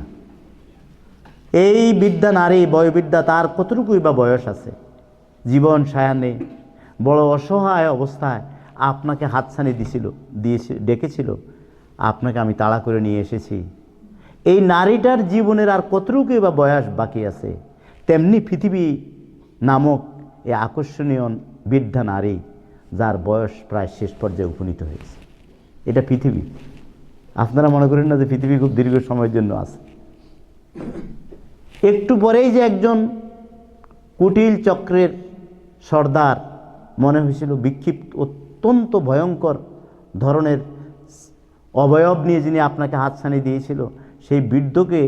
এই বিদ্যা নারী বয়োবিদ্যা, তার কতটুকুই বা বয়স আছে, জীবন সায়ান্নে বড় অসহায় অবস্থায় আপনাকে হাতছানি ডেকেছিল, আপনাকে আমি তাড়া করে নিয়ে এসেছি। এই নারীটার জীবনের আর কতটুকুই বা বয়স বাকি আছে। তেমনি পৃথিবী নামক এই আকর্ষণীয় বৃদ্ধা নারী, যার বয়স প্রায় শেষ পর্যায়ে উপনীত হয়েছে। এটা পৃথিবী। আপনারা মনে করেন না যে পৃথিবী খুব দীর্ঘ সময়ের জন্য আছে। একটু পরেই যে একজন কুটিল চক্রের সর্দার, মনে হয়েছিল বিক্ষিপ্ত অত্যন্ত ভয়ঙ্কর ধরনের অবয়ব নিয়ে যিনি আপনাকে হাতছানি দিয়েছিল, সেই বৃদ্ধকে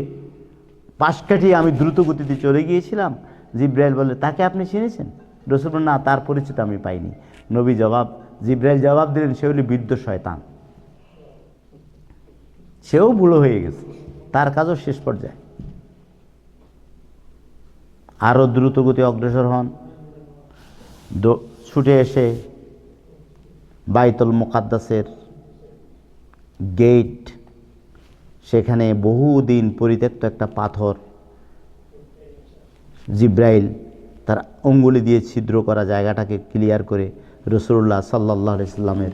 পাশ কাটিয়ে আমি দ্রুত গতিতে চলে গিয়েছিলাম। জিব্রাইল বলে, তাকে আপনি চিনেছেন? রাসূল বলেন, না, তার পরিচিত আমি পাইনি। জিব্রাইল জবাব দিলেন, সে হল বৃদ্ধ শয়তান। সেও বুড়ো হয়ে গেছে, তার কাজও শেষ পর্যায়ে। আরও দ্রুত গতি অগ্রসর হন, ছুটে এসে বাইতুল মুকাদ্দাসের গেট, সেখানে বহুদিন পরিত্যক্ত একটা পাথর জিব্রাইল তার অঙ্গুলি দিয়ে ছিদ্র করা জায়গাটাকে ক্লিয়ার করে রাসূলুল্লাহ সাল্লাল্লাহু আলাইহি সাল্লামের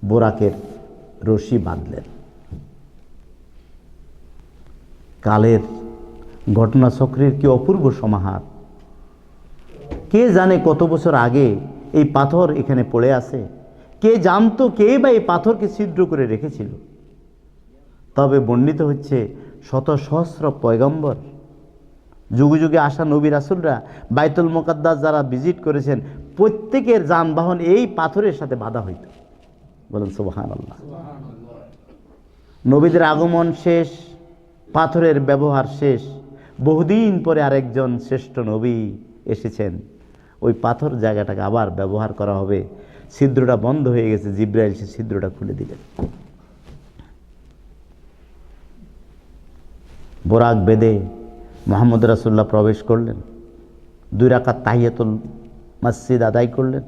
বোরাকের রশি বাঁধলেন। কালের ঘটনাচক্রের কি অপূর্ব সমাহার! কে জানে কত বছর আগে এই পাথর এখানে পড়ে আছে? কে জানতো, কে বা এই পাথরকে ছিদ্র করে রেখেছিল? তবে বর্ণিত হচ্ছে শত সহস্র পয়গম্বর, যুগে যুগে আসা নবী রাসূলরা বাইতুল মুকাদ্দাস যারা ভিজিট করেছেন, প্রত্যেকের যানবাহন এই পাথরের সাথে বাঁধা হইত। বলেন সুবহানাল্লাহ। নবীদের আগমন শেষ, পাথরের ব্যবহার শেষ, বহুদিন পরে আরেকজন শ্রেষ্ঠ নবী এসেছেন, ওই পাথর জায়গাটাকে আবার ব্যবহার করা হবে। ছিদ্রটা বন্ধ হয়ে গেছে, জিব্রাইল সে ছিদ্রটা খুলে দিলেন। বোরাক বেদে মুহাম্মদ রাসূলুল্লাহ প্রবেশ করলেন, 2 রাকাত তাহিয়াতুল মসজিদ আদায় করলেন।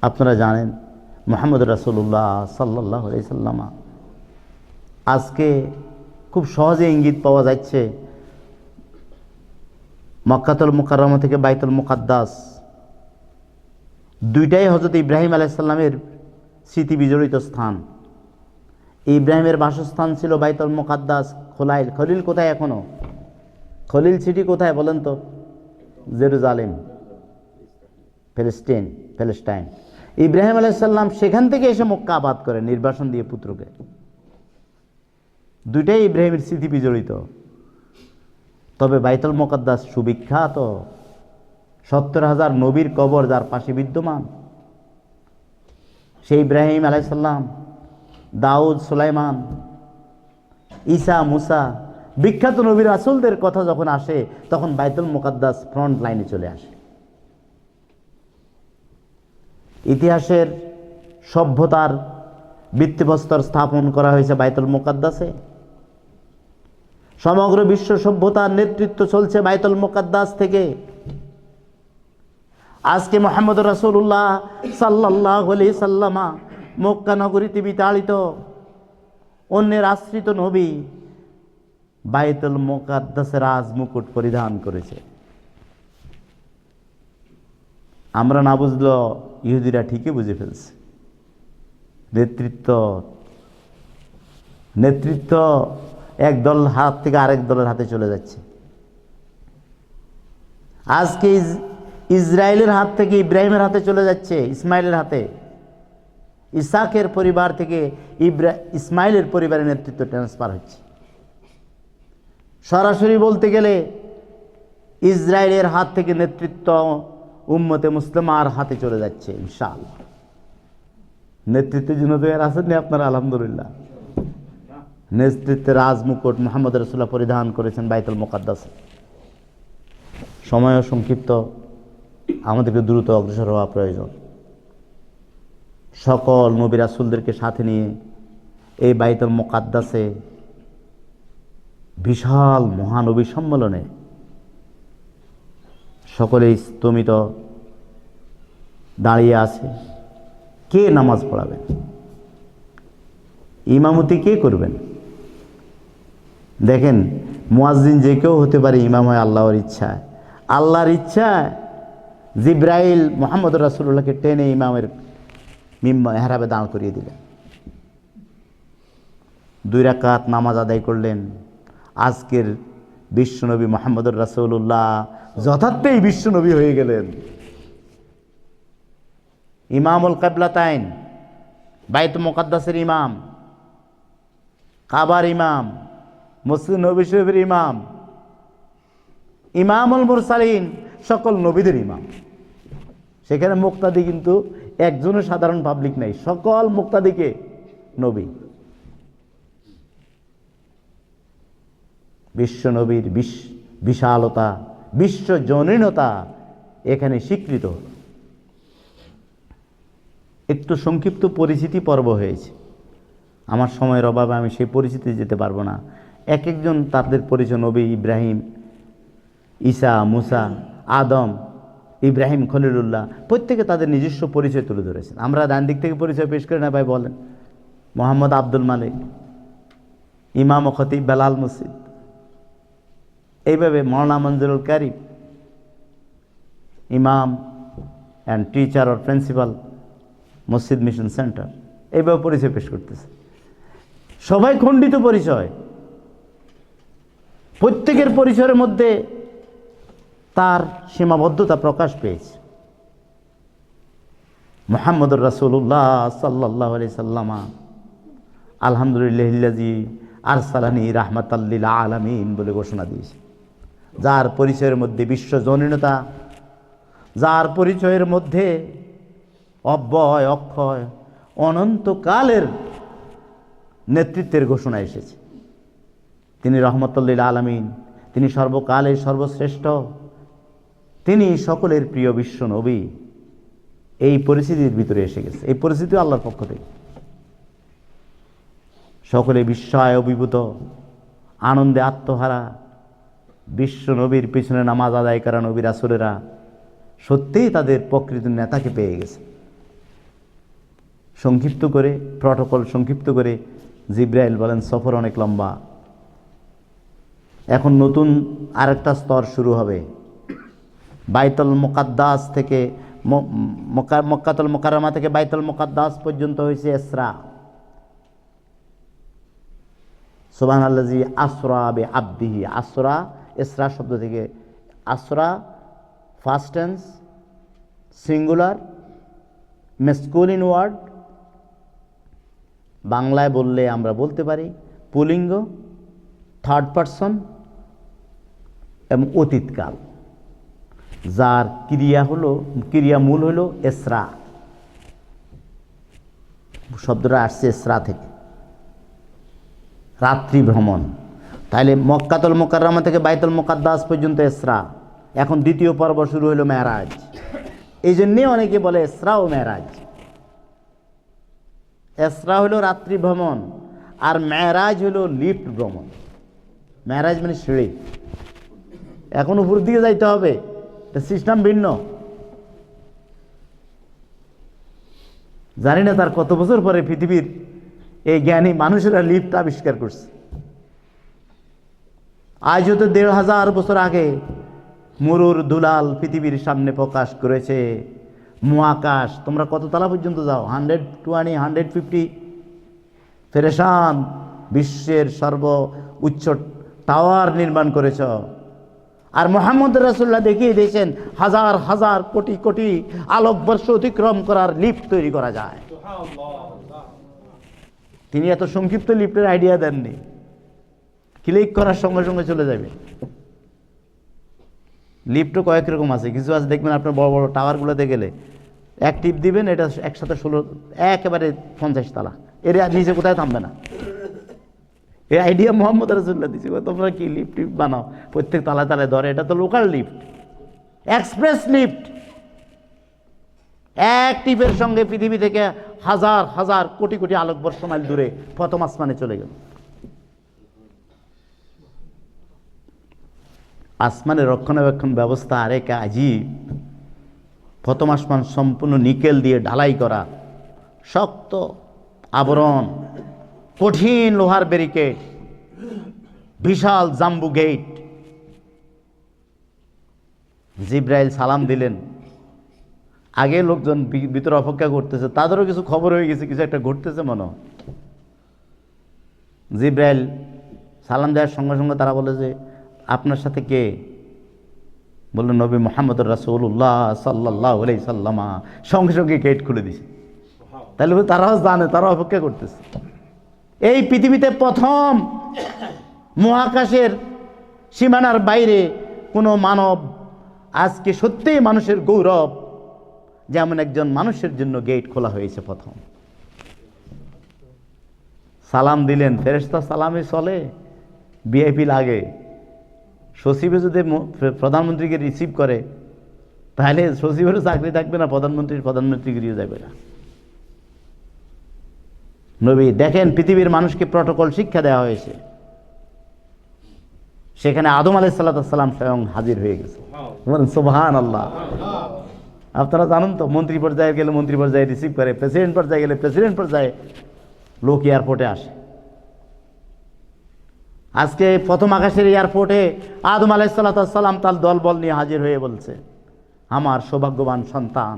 আপনারা জানেন মুহাম্মদ রাসূলুল্লাহ সাল্লাল্লাহু আলাইহি সাল্লাম, আজকে খুব সহজে ইঙ্গিত পাওয়া যাচ্ছে মক্কাতুল মুকাররমা থেকে বাইতুল মুকাদ্দাস, দুইটাই হযরত ইব্রাহিম আলাইহিস সালামের স্মৃতি বিজড়িত স্থান। ইব্রাহিমের বাসস্থান ছিল বাইতুল মুকাদ্দাস। খলিল কোথায় এখনো? খলিল সিটি কোথায় বলেন তো? Jerusalem, Palestine. ইব্রাহিম আলাইহিস সালাম সেখান থেকে এসে মক্কা আবাদ করেন নির্বাসন দিয়ে পুত্রকে। দুইটাই ইব্রাহিমের স্মৃতি বিজড়িত। তবে বাইতুল মুকাদ্দাস সুবিখ্যাত, 70,000 নবীর কবর যার পাশে বিদ্যমান। সেই ইব্রাহিম আলাইহিস সালাম, দাউদ, সুলাইমান, ঈসা, মুসা, বিখ্যাত নবী রাসূলদের কথা যখন আসে, তখন বাইতুল মুকাদ্দাস ফ্রন্ট লাইনে চলে আসে। ইতিহাসের সভ্যতার ভিত্তিপ্রস্তর স্থাপন করা হয়েছে বাইতুল মুকাদ্দাসে। সমগ্র বিশ্ব সভ্যতার নেতৃত্ব চলছে বাইতুল মুকাদ্দাস থেকে। আজকে মুহাম্মদ রাসূলুল্লাহ সাল্লাল্লাহু আলাইহি সাল্লাম মক্কা নগরীতে বিতাড়িত, অন্যের আশ্রিত নবী বাইতুল মুকাদ্দাসের রাজমুকুট পরিধান করেছে। আমরা না বুঝলেও ইহুদিরা ঠিকই বুঝে ফেলছে। নেতৃত্ব এক দল হাত থেকে আরেক দলের হাতে চলে যাচ্ছে। আজকে ইসরায়েলের হাত থেকে ইব্রাহিমের হাতে চলে যাচ্ছে, ইসমাইলের হাতে। ইসাকের পরিবার থেকে ইসমাইলের পরিবারের নেতৃত্ব ট্রান্সফার হচ্ছে। সরাসরি বলতে গেলে ইসরায়েলের হাত থেকে নেতৃত্ব উম্মতে মুসলিমার হাতে চলে যাচ্ছে ইনশাআল্লাহ। নেতৃত্বের জন্য তৈরি আছেন না আপনারা? আলহামদুলিল্লাহ। নেতৃত্বের রাজমুকুট মুহাম্মদ রাসূলুল্লাহ পরিধান করেছেন বাইতুল মুকাদ্দাসে। সময় সংক্ষিপ্ত, আমাদেরকে দ্রুত অগ্রসর হওয়া প্রয়োজন। সকল নবী রাসূলদেরকে সাথে নিয়ে এই বাইতুল মুকাদ্দাসে বিশাল মহানবী সম্মেলনে সকলেই স্তমিত দাঁড়িয়ে আছে। কে নামাজ পড়াবেন? ইমামতি কে করবেন? দেখেন, মুয়াজ্জিন যে কেউ হতে পারে, ইমাম হয় আল্লাহর ইচ্ছায়। আল্লাহর ইচ্ছায় জিব্রাইল মুহাম্মদ রাসূলুল্লাহকে টেনে ইমামের মেহরাবে দাঁড় করিয়ে দিলেন। 2 রাকাত নামাজ আদায় করলেন। আজকের বিশ্বনবী মুহাম্মদুর রাসূলুল্লাহ যথার্থই বিশ্বনবী হয়ে গেলেন। ইমামুল কিবলাতাইন, বাইতুল মুকাদ্দাসের ইমাম, কাবার ইমাম, মসজিদ নবী শরীফের ইমাম, ইমামুল মুরসালিন, সকল নবীদের ইমাম। সেখানে মুক্তাদি কিন্তু একজনও সাধারণ পাবলিক নাই, সকল মুক্তাদিকে নবী। বিশ্বনবীর বিশালতা, বিশ্বজনীনতা এখানে স্বীকৃত। একটু সংক্ষিপ্ত পরিচিতি পর্ব হয়েছে, আমার সময়ের অভাবে আমি সেই পরিচিতি যেতে পারবো না। এক একজন তাদের পরিচয়, নবী ইব্রাহিম, ঈসা, মুসা, আদম, ইব্রাহিম খলিলুল্লাহ, প্রত্যেকে তাদের নিজস্ব পরিচয় তুলে ধরেছেন। আমরা ডান দিক থেকে পরিচয় পেশ করি না ভাই, বলেন। মোহাম্মদ আব্দুল মালিক, ইমাম ও খতিব বেলাল মসজিদ, এইভাবে মৌলানা মঞ্জুরুল কারিম, ইমাম অ্যান্ড টিচার অর প্রিন্সিপাল মসজিদ মিশন সেন্টার, এইভাবে পরিচয় পেশ করতেছে। সবাই খণ্ডিত পরিচয়, প্রত্যেকের পরিচয়ের মধ্যে তার সীমাবদ্ধতা প্রকাশ পেয়েছে। মুহাম্মদুর রাসূলুল্লাহ সাল্লাল্লাহু আলাইহি সাল্লামা আলহামদুলিল্লাহিল্লাযী আরসালানি রাহমাতাল লিল আলামিন বলে ঘোষণা দিয়েছে। যার পরিচয়ের মধ্যে বিশ্বজনীনতা, যার পরিচয়ের মধ্যে অব্যয় অক্ষয় অনন্তকালের নেতৃত্বের ঘোষণা এসেছে। তিনি রহমাতুল লিল আলামিন, তিনি সর্বকালের সর্বশ্রেষ্ঠ, তিনি সকলের প্রিয় বিশ্ব নবী। এই পরিস্থিতির ভিতরে এসে গেছে। এই পরিস্থিতি আল্লাহর পক্ষ থেকে। সকলে বিস্ময় অভিভূত, আনন্দে আত্মহারা। বিশ্ব নবীর পিছনে নামাজ আদায় করা নবী রাসূলেরা সত্যিই তাদের প্রকৃত নেতাকে পেয়ে গেছে। সংক্ষিপ্ত করে, প্রটোকল সংক্ষিপ্ত করে জিব্রাইল বলেন, সফর অনেক লম্বা, এখন নতুন আরেকটা স্তর শুরু হবে। বাইতুল মুকাদ্দাস থেকে, মক্কাতুল মুকাররমা থেকে বাইতুল মুকাদ্দাস পর্যন্ত হয়েছে ইসরা। সুবহানাল্লাযী আসরা বিআবদিহি, আসরা ইসরা শব্দ থেকে, আসরা first tense, singular, masculine word. বাংলায় বললে আমরা বলতে পারি পুলিঙ্গ, থার্ড পারসন এবং অতীতকাল। যার ক্রিয়ামূল হলো ইসরা, শব্দটা আসছে ইসরা থেকে, রাত্রি ভ্রমণ। তাইলে মক্কাতুল মুকাররমা থেকে বাইতুল মুকাদ্দাস পর্যন্ত ইসরা। এখন দ্বিতীয় পর্ব শুরু হলো মেরাজ। এই জন্যে অনেকে বলে ইসরা ও মেরাজ। ইসরা হলো রাত্রি ভ্রমণ, আর মেরাজ হলো লিফট ভ্রমণ। মেরাজ মানে সিঁড়ি, এখন উপর দিকে যাইতে হবে, সিস্টেম ভিন্ন। জানি না তার কত বছর পরে পৃথিবীর এই জ্ঞানী মানুষেরা লিফট আবিষ্কার করছে। আজ হতে ১৫০০ বছর আগে মরুর দুলাল পৃথিবীর সামনে প্রকাশ করেছে মহাকাশ। তোমরা কত তলা পর্যন্ত যাও? 120, 150 ফেরেশান বিশ্বের সর্ব উচ্চ টাওয়ার নির্মাণ করেছ। আর মুহাম্মদ রাসূলুল্লাহ দেখিয়ে দিয়েছেন হাজার হাজার কোটি কোটি আলোকবর্ষ অতিক্রম করার লিফট তৈরি করা যায়। তিনি এত সংক্ষিপ্ত লিফটের আইডিয়া দেননি, ক্লিক করার সঙ্গে সঙ্গে চলে যাবে। লিফটও কয়েক রকম আছে, কিছু আছে দেখবেন আপনার বড় বড় টাওয়ারগুলোতে গেলে এক টিপ দিবেন, এটা একসাথে 16, একেবারে 50 তলা, এর নিচে কোথায় থামবে না। এই আইডিয়া মুহাম্মদ রাসূলুল্লাহ দিয়েছে। তোমরা কি লিফট টিপ বানাও, প্রত্যেক তালায় তালায় ধরে, এটা তো লোকাল লিফট, এক্সপ্রেস লিফট। এক টিপের সঙ্গে পৃথিবী থেকে হাজার হাজার কোটি কোটি আলোকবর্ষ মাইল দূরে প্রথম আসমানে চলে গেল। আসমানের রক্ষণাবেক্ষণ ব্যবস্থা আরেক আজীব। প্রথম আসমান সম্পূর্ণ নিকেল দিয়ে ঢালাই করা, শক্ত আবরণ, কঠিন লোহার ব্যারিকেড, বিশাল জাম্বু গেট। জিব্রাইল সালাম দিলেন। আগে লোকজন ভিতরে অপেক্ষা করতেছে, তাদেরও কিছু খবর হয়ে গেছে, কিছু একটা ঘটতেছে মনে হয়। জিব্রাইল সালাম দেওয়ার সঙ্গে সঙ্গে তারা বলে যে আপনার সাথে কে? বললেন নবী মুহাম্মদ রাসূলুল্লাহ সাল্লাল্লাহু আলাইহি সাল্লামা। সঙ্গে সঙ্গে গেট খুলে দিছে। তাহলে তারাও জানে, তারা অপেক্ষা করতেছে। এই পৃথিবীতে প্রথম মহাকাশের সীমানার বাইরে কোনো মানব, আজকে সত্যিই মানুষের গৌরব, যেমন একজন মানুষের জন্য গেট খোলা হয়েছে প্রথম। সালাম দিলেন, ফেরেশতা সালামে চলে, ভিআইপি লাগে। সচিবে যদি প্রধানমন্ত্রীকে রিসিভ করে তাহলে সচিবেরও চাকরি থাকবে না, প্রধানমন্ত্রীগিরিও যাবে না। নবী দেখেন পৃথিবীর মানুষকে প্রটোকল শিক্ষা দেওয়া হয়েছে। সেখানে আদম আলাইহিস সালাম স্বয়ং হাজির হয়ে গেছে। বলেন সুবহানাল্লাহ। আপনারা জানেন তো, মন্ত্রী পর্যায়ে গেলে মন্ত্রী পর্যায়ে রিসিভ করে, প্রেসিডেন্ট পর্যায়ে গেলে প্রেসিডেন্ট পর্যায়ে লোক এয়ারপোর্টে আসে। আজকে প্রথম আকাশের এয়ারপোর্টে আদম আলাইহিস সালাম তার দলবল নিয়ে হাজির হয়ে বলছে, আমার সৌভাগ্যবান সন্তান।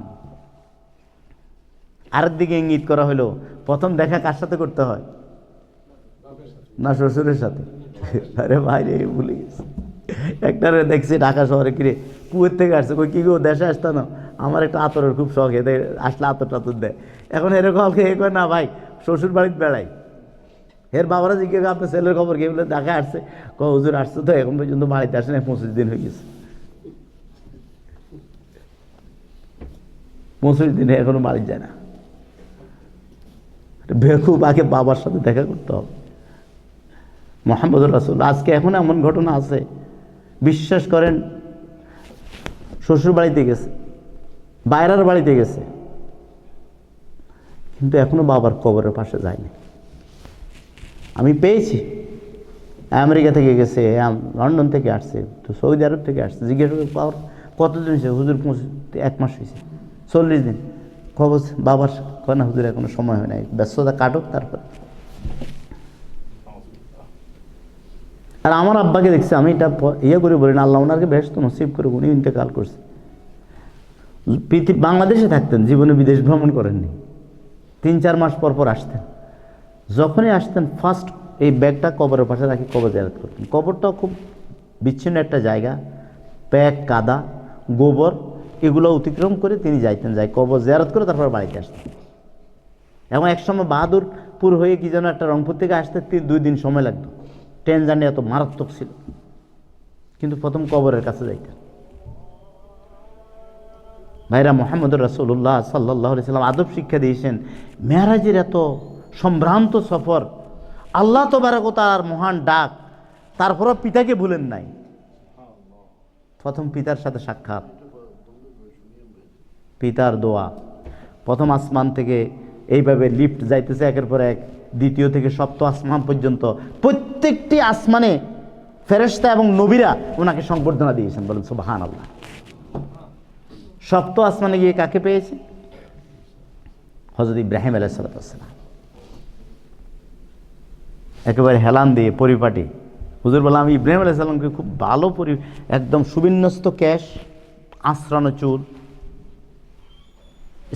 আরেক দিকে ইঙ্গিত করা হলো, প্রথম দেখা কার সাথে করতে হয়? না শ্বশুরের সাথে। আরে ভাইরে ভুলে গেছি। একটারে দেখছি ঢাকা শহরে, কিরে কুয়েত থেকে আসছে, কই কি গো দেশে আসতো না? আমার একটা আতরের খুব শখ, এতে আসলে আতর টাতর দেয়। এখন এরকম এ কয় না ভাই, শ্বশুর বাড়িতে বেড়াই। এর বাবারা জিজ্ঞেস আপনার ছেলের খবর কি? বলে ঢাকা আসছে। হুজুর আসছে তো, এখন পর্যন্ত বাড়িতে আসে না, 25 দিন হয়ে গেছে। 25 দিনে এখনো বাড়ি যায় না। বেকুব, আগে বাবার সাথে দেখা করতে হবে। মুহাম্মদুর রাসূল। আজকে এখন এমন ঘটনা আছে, বিশ্বাস করেন, শ্বশুর বাড়িতে গেছে, বাইরের বাড়িতে গেছে, কিন্তু এখনো বাবার কবরের পাশে যায়নি। আমি পেয়েছি, আমেরিকা থেকে গেছে, লন্ডন থেকে আসছে, তো সৌদি আরব থেকে আসছে। জিজ্ঞেস করে পাওয়ার কতদিন হয়েছে? হুজুর 1 মাস হয়েছে। 40 দিন। খবর বাবার কয় না হুজুর এখনো সময় হয় নাই, ব্যস্ততা কাটুক তারপর। আর আমার আব্বাকে দেখছি, আমি এটা করে বলি না, আল্লাহ ওনাকে ব্যস্ত নসিব করে, উনি ইন্তেকাল করছে। বাংলাদেশে থাকতেন, জীবনে বিদেশ ভ্রমণ করেননি। 3-4 মাস পর পর আসতেন। যখনই আসতেন ফার্স্ট এই ব্যাগটা কবরের পাশে রাখি কবর জিয়ারত করতেন। কবরটাও খুব বিচ্ছিন্ন একটা জায়গা, প্যাক, কাদা, গোবর, এগুলো অতিক্রম করে তিনি যাইতেন, কবর জিয়ারত করে তারপর বাড়িতে আসতেন। এবং একসময় বাহাদুরপুর হয়ে কি যেন একটা, রংপুর থেকে আসতে 2 দিন সময় লাগতো। ট্রেন জার্নি এত মারাত্মক ছিল, কিন্তু প্রথম কবরের কাছে যাইতেন। ভাইরা, মুহাম্মদুর রাসূলুল্লাহ সাল্লাল্লাহু আলাইহি সাল্লাম আদব শিক্ষা দিয়েছেন। মেরাজের এত সম্ভ্রান্ত সফর, আল্লাহ তাবারক ওয়া তাআলার মহান ডাক, তারপরও পিতাকে ভুলেন নাই। প্রথম পিতার সাথে সাক্ষাৎ, পিতার দোয়া। প্রথম আসমান থেকে এইভাবে লিফট যাইতেছে একের পর এক, দ্বিতীয় থেকে 7ম আসমান পর্যন্ত প্রত্যেকটি আসমানে ফেরেশতা এবং নবীরা ওনাকে সংবর্ধনা দিয়েছেন। বলেন সুবহানাল্লাহ। 7ম আসমানে গিয়ে কাকে পেয়েছে? হযরত ইব্রাহিম আলাইহিস সালাম। একেবারে হেলান দিয়ে পরিপাটি। হুজুর বললাম, আমি ইব্রাহিম আলাইহিস সালামকে খুব ভালো একদম সুবিন্যস্ত কেশ, আঁচড়ানো চুল,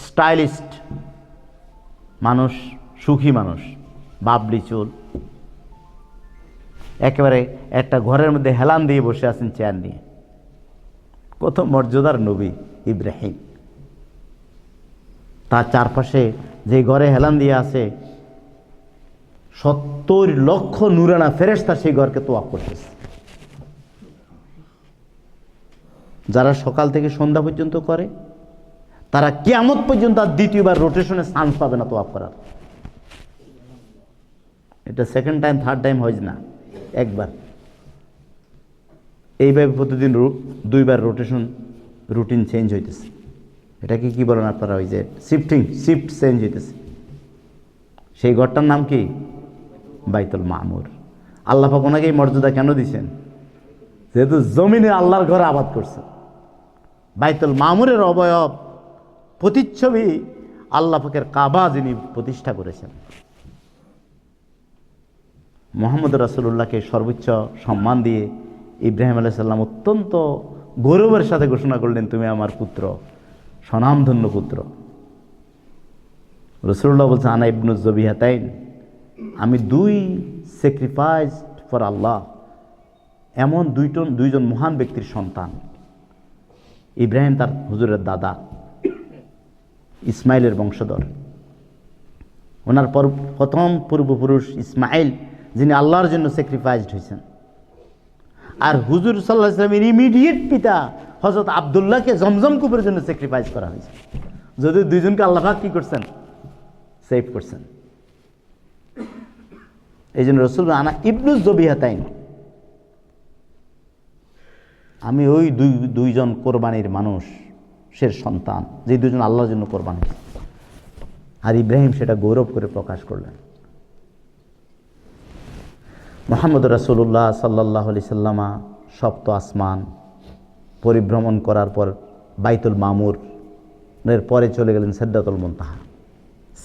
স্টাইলিস্ট মানুষ, সুখী মানুষ, বাবলি চুল, একেবারে একটা ঘরের মধ্যে হেলান দিয়ে বসে আছেন চেয়ার নিয়ে। কত মর্যাদার নবী ইব্রাহিম। তার চারপাশে যে ঘরে হেলান দিয়ে আছে 70 লক্ষ নূরানা ফেরেশতা সেই ঘরকে তোয়াফ করতেছে। যারা সকাল থেকে সন্ধ্যা পর্যন্ত করে, তারা কিয়ামত পর্যন্ত আর দ্বিতীয়বার রোটেশনে চান্স পাবে না তোয়াফ করার। এটা সেকেন্ড টাইম, থার্ড টাইম হয় না, একবার। এইভাবে প্রতিদিন 2বার রোটেশন, রুটিন চেঞ্জ হইতেছে। এটাকে কি বলেন আপনারা? ওই যে শিফট চেঞ্জ হইতেছে। সেই ঘরটার নাম কি? বাইতুল মামুর। আল্লাহ পাক ওনাকে এই মর্যাদা কেন দিয়েছেন? যেহেতু জমিনে আল্লাহর ঘর আবাদ করছে। বাইতুল মামুরের অবয়ব, প্রতিচ্ছবি আল্লাহ পাকের কাবা যিনি প্রতিষ্ঠা করেছেন। মুহাম্মদ রাসূলুল্লাহকে সর্বোচ্চ সম্মান দিয়ে ইব্রাহিম আলাইহিস সালাম অত্যন্ত গৌরবের সাথে ঘোষণা করলেন, তুমি আমার পুত্র, স্বনামধন্য পুত্র। রাসূলুল্লাহ বলছেন, আনা ইবনুজ যবিহাতাইন, আমি দুই স্যাক্রিফাইস ফর আল্লাহ, এমন দুইজন মহান ব্যক্তির সন্তান। ইব্রাহিম তার হুজুরের দাদা, ইসমাইলের বংশধর। ওনার প্রথম পূর্বপুরুষ ইসমাইল, যিনি আল্লাহর জন্য স্যাক্রিফাইসড হয়েছেন। আর হুজুর সাল্লাল্লাহু আলাইহি ওয়াসাল্লামের ইমিডিয়েট পিতা হযরত আব্দুল্লাহকে জমজম কূপের জন্য স্যাক্রিফাইস করা হয়েছে। যদি দুইজনকে আল্লাহ পাক কি করছেন? সেভ করছেন। এই জন্য রাসূল আনা ইবনুজ যবিহাতাইন, আমি ওই দুইজন কোরবানির মানুষের সন্তান, যে দুজন আল্লাহর জন্য কোরবান হয়েছে। আর ইব্রাহিম সেটা গৌরব করে প্রকাশ করলেন। মুহাম্মদ রাসূলুল্লাহ সাল্লাল্লাহু আলাইহি সাল্লামা সপ্ত আসমান পরিভ্রমণ করার পর বাইতুল মামুরের পরে চলে গেলেন সিদরাতুল মুনতাহা।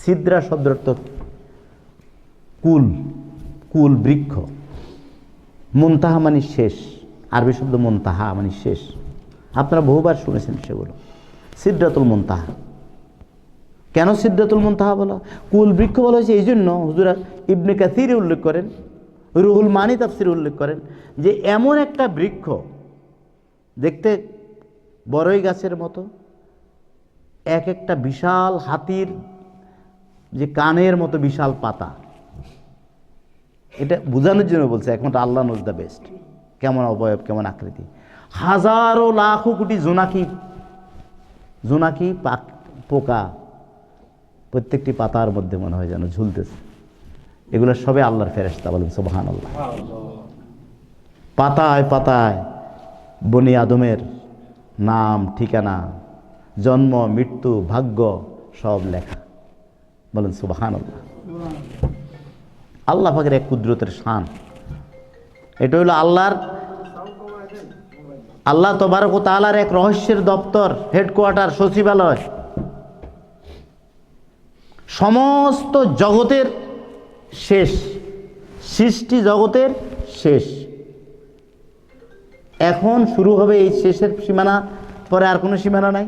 সিদরা শব্দের অর্থ কুল বৃক্ষ, মুনতাহা মানে শেষ, আরবি শব্দ মুনতাহা মানে শেষ। আপনারা বহুবার শুনেছেন সেগুলো। সিদরাতুল মুনতাহা, কেন সিদরাতুল মুনতাহা বলা? কুল বৃক্ষ বলা হয়েছে এই জন্য, হুজুর ইবনে কাসির উল্লেখ করেন, রুহুল মানি তাফসিরে উল্লেখ করেন যে এমন একটা বৃক্ষ, দেখতে বড়ই গাছের মতো, এক একটা বিশাল হাতির যে কানের মতো বিশাল পাতা। এটা বোঝানোর জন্য বলছে, একমাত্র আল্লাহ নোজ দ্য বেস্ট, কেমন অবয়ব, কেমন আকৃতি। হাজারো লাখো কোটি জোনাকি পোকা প্রত্যেকটি পাতার মধ্যে মনে হয় যেন ঝুলতেছে। এগুলো সবে আল্লাহর ফেরেশতা, বলেন সুবহানাল্লাহ। পাতায় পাতায় বনি আদমের নাম, ঠিকানা, জন্ম, মৃত্যু, ভাগ্য সব লেখা, বলেন সুবহানাল্লাহ। আল্লাহ পাকের এক কুদরতের শান। এটা হলো আল্লাহ তাবারক ওয়া তাআলার এক রহস্যের দপ্তর, হেডকোয়ার্টার, সচিবালয়। সমস্ত জগতের শেষ, সৃষ্টি জগতের শেষ। এখন শুরু হবে এই শেষের সীমানা, পরে আর কোনো সীমানা নাই।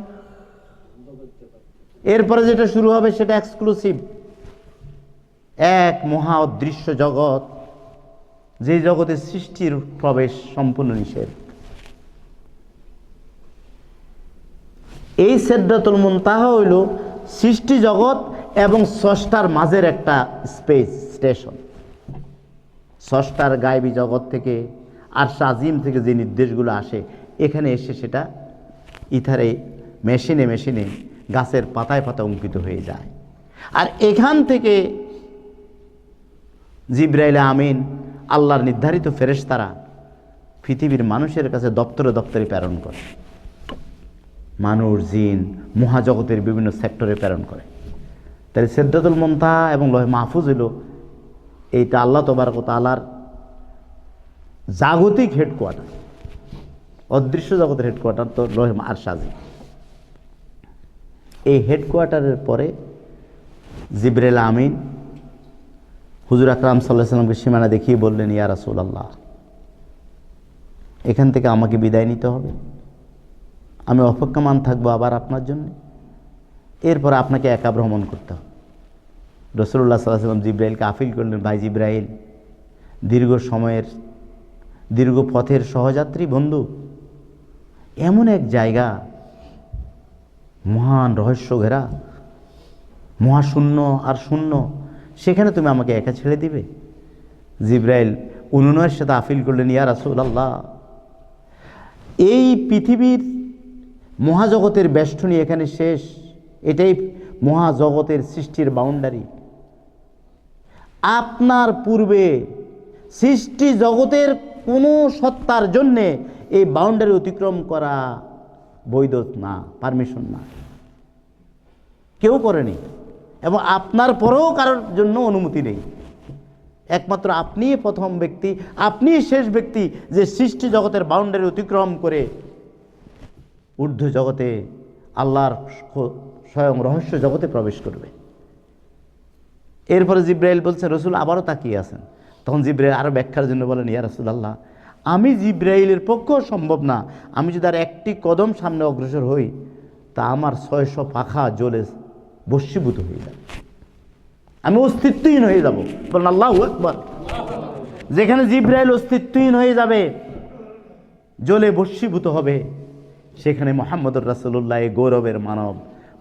এরপরে যেটা শুরু হবে সেটা এক্সক্লুসিভ, এক মহা অদৃশ্য জগৎ, যে জগতে সৃষ্টির প্রবেশ সম্পূর্ণ নিষেধ। এই সিদরাতুল মুনতাহা হইল সৃষ্টি জগৎ এবং স্রষ্টার মাঝের একটা স্পেস স্টেশন। স্রষ্টার গায়বী জগৎ থেকে, আরশ আজিম থেকে যে নির্দেশগুলো আসে, এখানে এসে সেটা ইথারে মেশিনে গাছের পাতায় পাতায় অঙ্কিত হয়ে যায়। আর এখান থেকে জিবরাইল আমিন, আল্লাহর নির্ধারিত ফেরেশতারা পৃথিবীর মানুষের কাছে দপ্তরে দপ্তরে প্রেরণ করে। মানুষ, জিন, মহাজগতের বিভিন্ন সেক্টরে প্রেরণ করে। তাহলে সিদরাতুল মুনতাহা এবং লৌহে মাহফুজ হইল এইটা আল্লাহ তাবারক ওয়া তাআলার জাগতিক হেডকোয়ার্টার, অদৃশ্য জগতের হেডকোয়ার্টার তো লৌহে আরশ আজিম। এই হেডকোয়ার্টারের পরে জিবরাইল আমিন হুজুর আকরাম সাল্লাল্লাহু আলাইহি ওয়াসাল্লামকে সীমানা দেখিয়ে বললেন, ইয়া রাসূলুল্লাহ, এখান থেকে আমাকে বিদায় নিতে হবে, আমি অপেক্ষমান থাকবো আবার আপনার জন্য, এরপর আপনাকে একা ভ্রমণ করতে হবে। রাসূলুল্লাহ সাল্লাল্লাহু আলাইহি ওয়াসাল্লাম জিবরাইলকে আপিল করলেন, ভাই জিবরাইল, দীর্ঘ পথের সহযাত্রী বন্ধু, এমন এক জায়গা, মহান রহস্য ঘেরা, মহাশূন্য আর শূন্য, সেখানে তুমি আমাকে একা ছেড়ে দিবে? জিবরাইল অনুনয়ের সাথে আপিল করলেন, ইয়া রাসূলুল্লাহ, এই পৃথিবীর মহাজগতের বেষ্টনী এখানে শেষ, এটাই মহাজগতের সৃষ্টির বাউন্ডারি। আপনার পূর্বে সৃষ্টি জগতের কোনো সত্তার জন্যে এই বাউন্ডারি অতিক্রম করা বৈধ না, পারমিশন না, কেউ করেনি, এবং আপনার পরেও কারোর জন্য অনুমতি নেই। একমাত্র আপনিই প্রথম ব্যক্তি, আপনিই শেষ ব্যক্তি যে সৃষ্টি জগতের বাউন্ডারি অতিক্রম করে ঊর্ধ্ব জগতে, আল্লাহর স্বয়ং রহস্য জগতে প্রবেশ করবে। এরপরে জিবরাইল বলছে, রসুল আবারও তাকিয়ে আছেন, তখন জিব্রাইল আরও ব্যাখ্যার জন্য বলেন, ইয়া রাসূলুল্লাহ, আমি জিব্রাইলের পক্ষেও সম্ভব না, আমি যদি আর একটি কদম সামনে অগ্রসর হই তা আমার 600 পাখা জ্বলে ভস্মীভূত হয়ে যাবে, আমি অস্তিত্বহীন হয়ে যাব। বলেন আল্লাহু আকবার। যেখানে জিব্রাইল অস্তিত্বহীন হয়ে যাবে, জ্বলে ভস্মীভূত হবে, সেখানে মুহাম্মদুর রাসূলুল্লাহ গৌরবের মানব,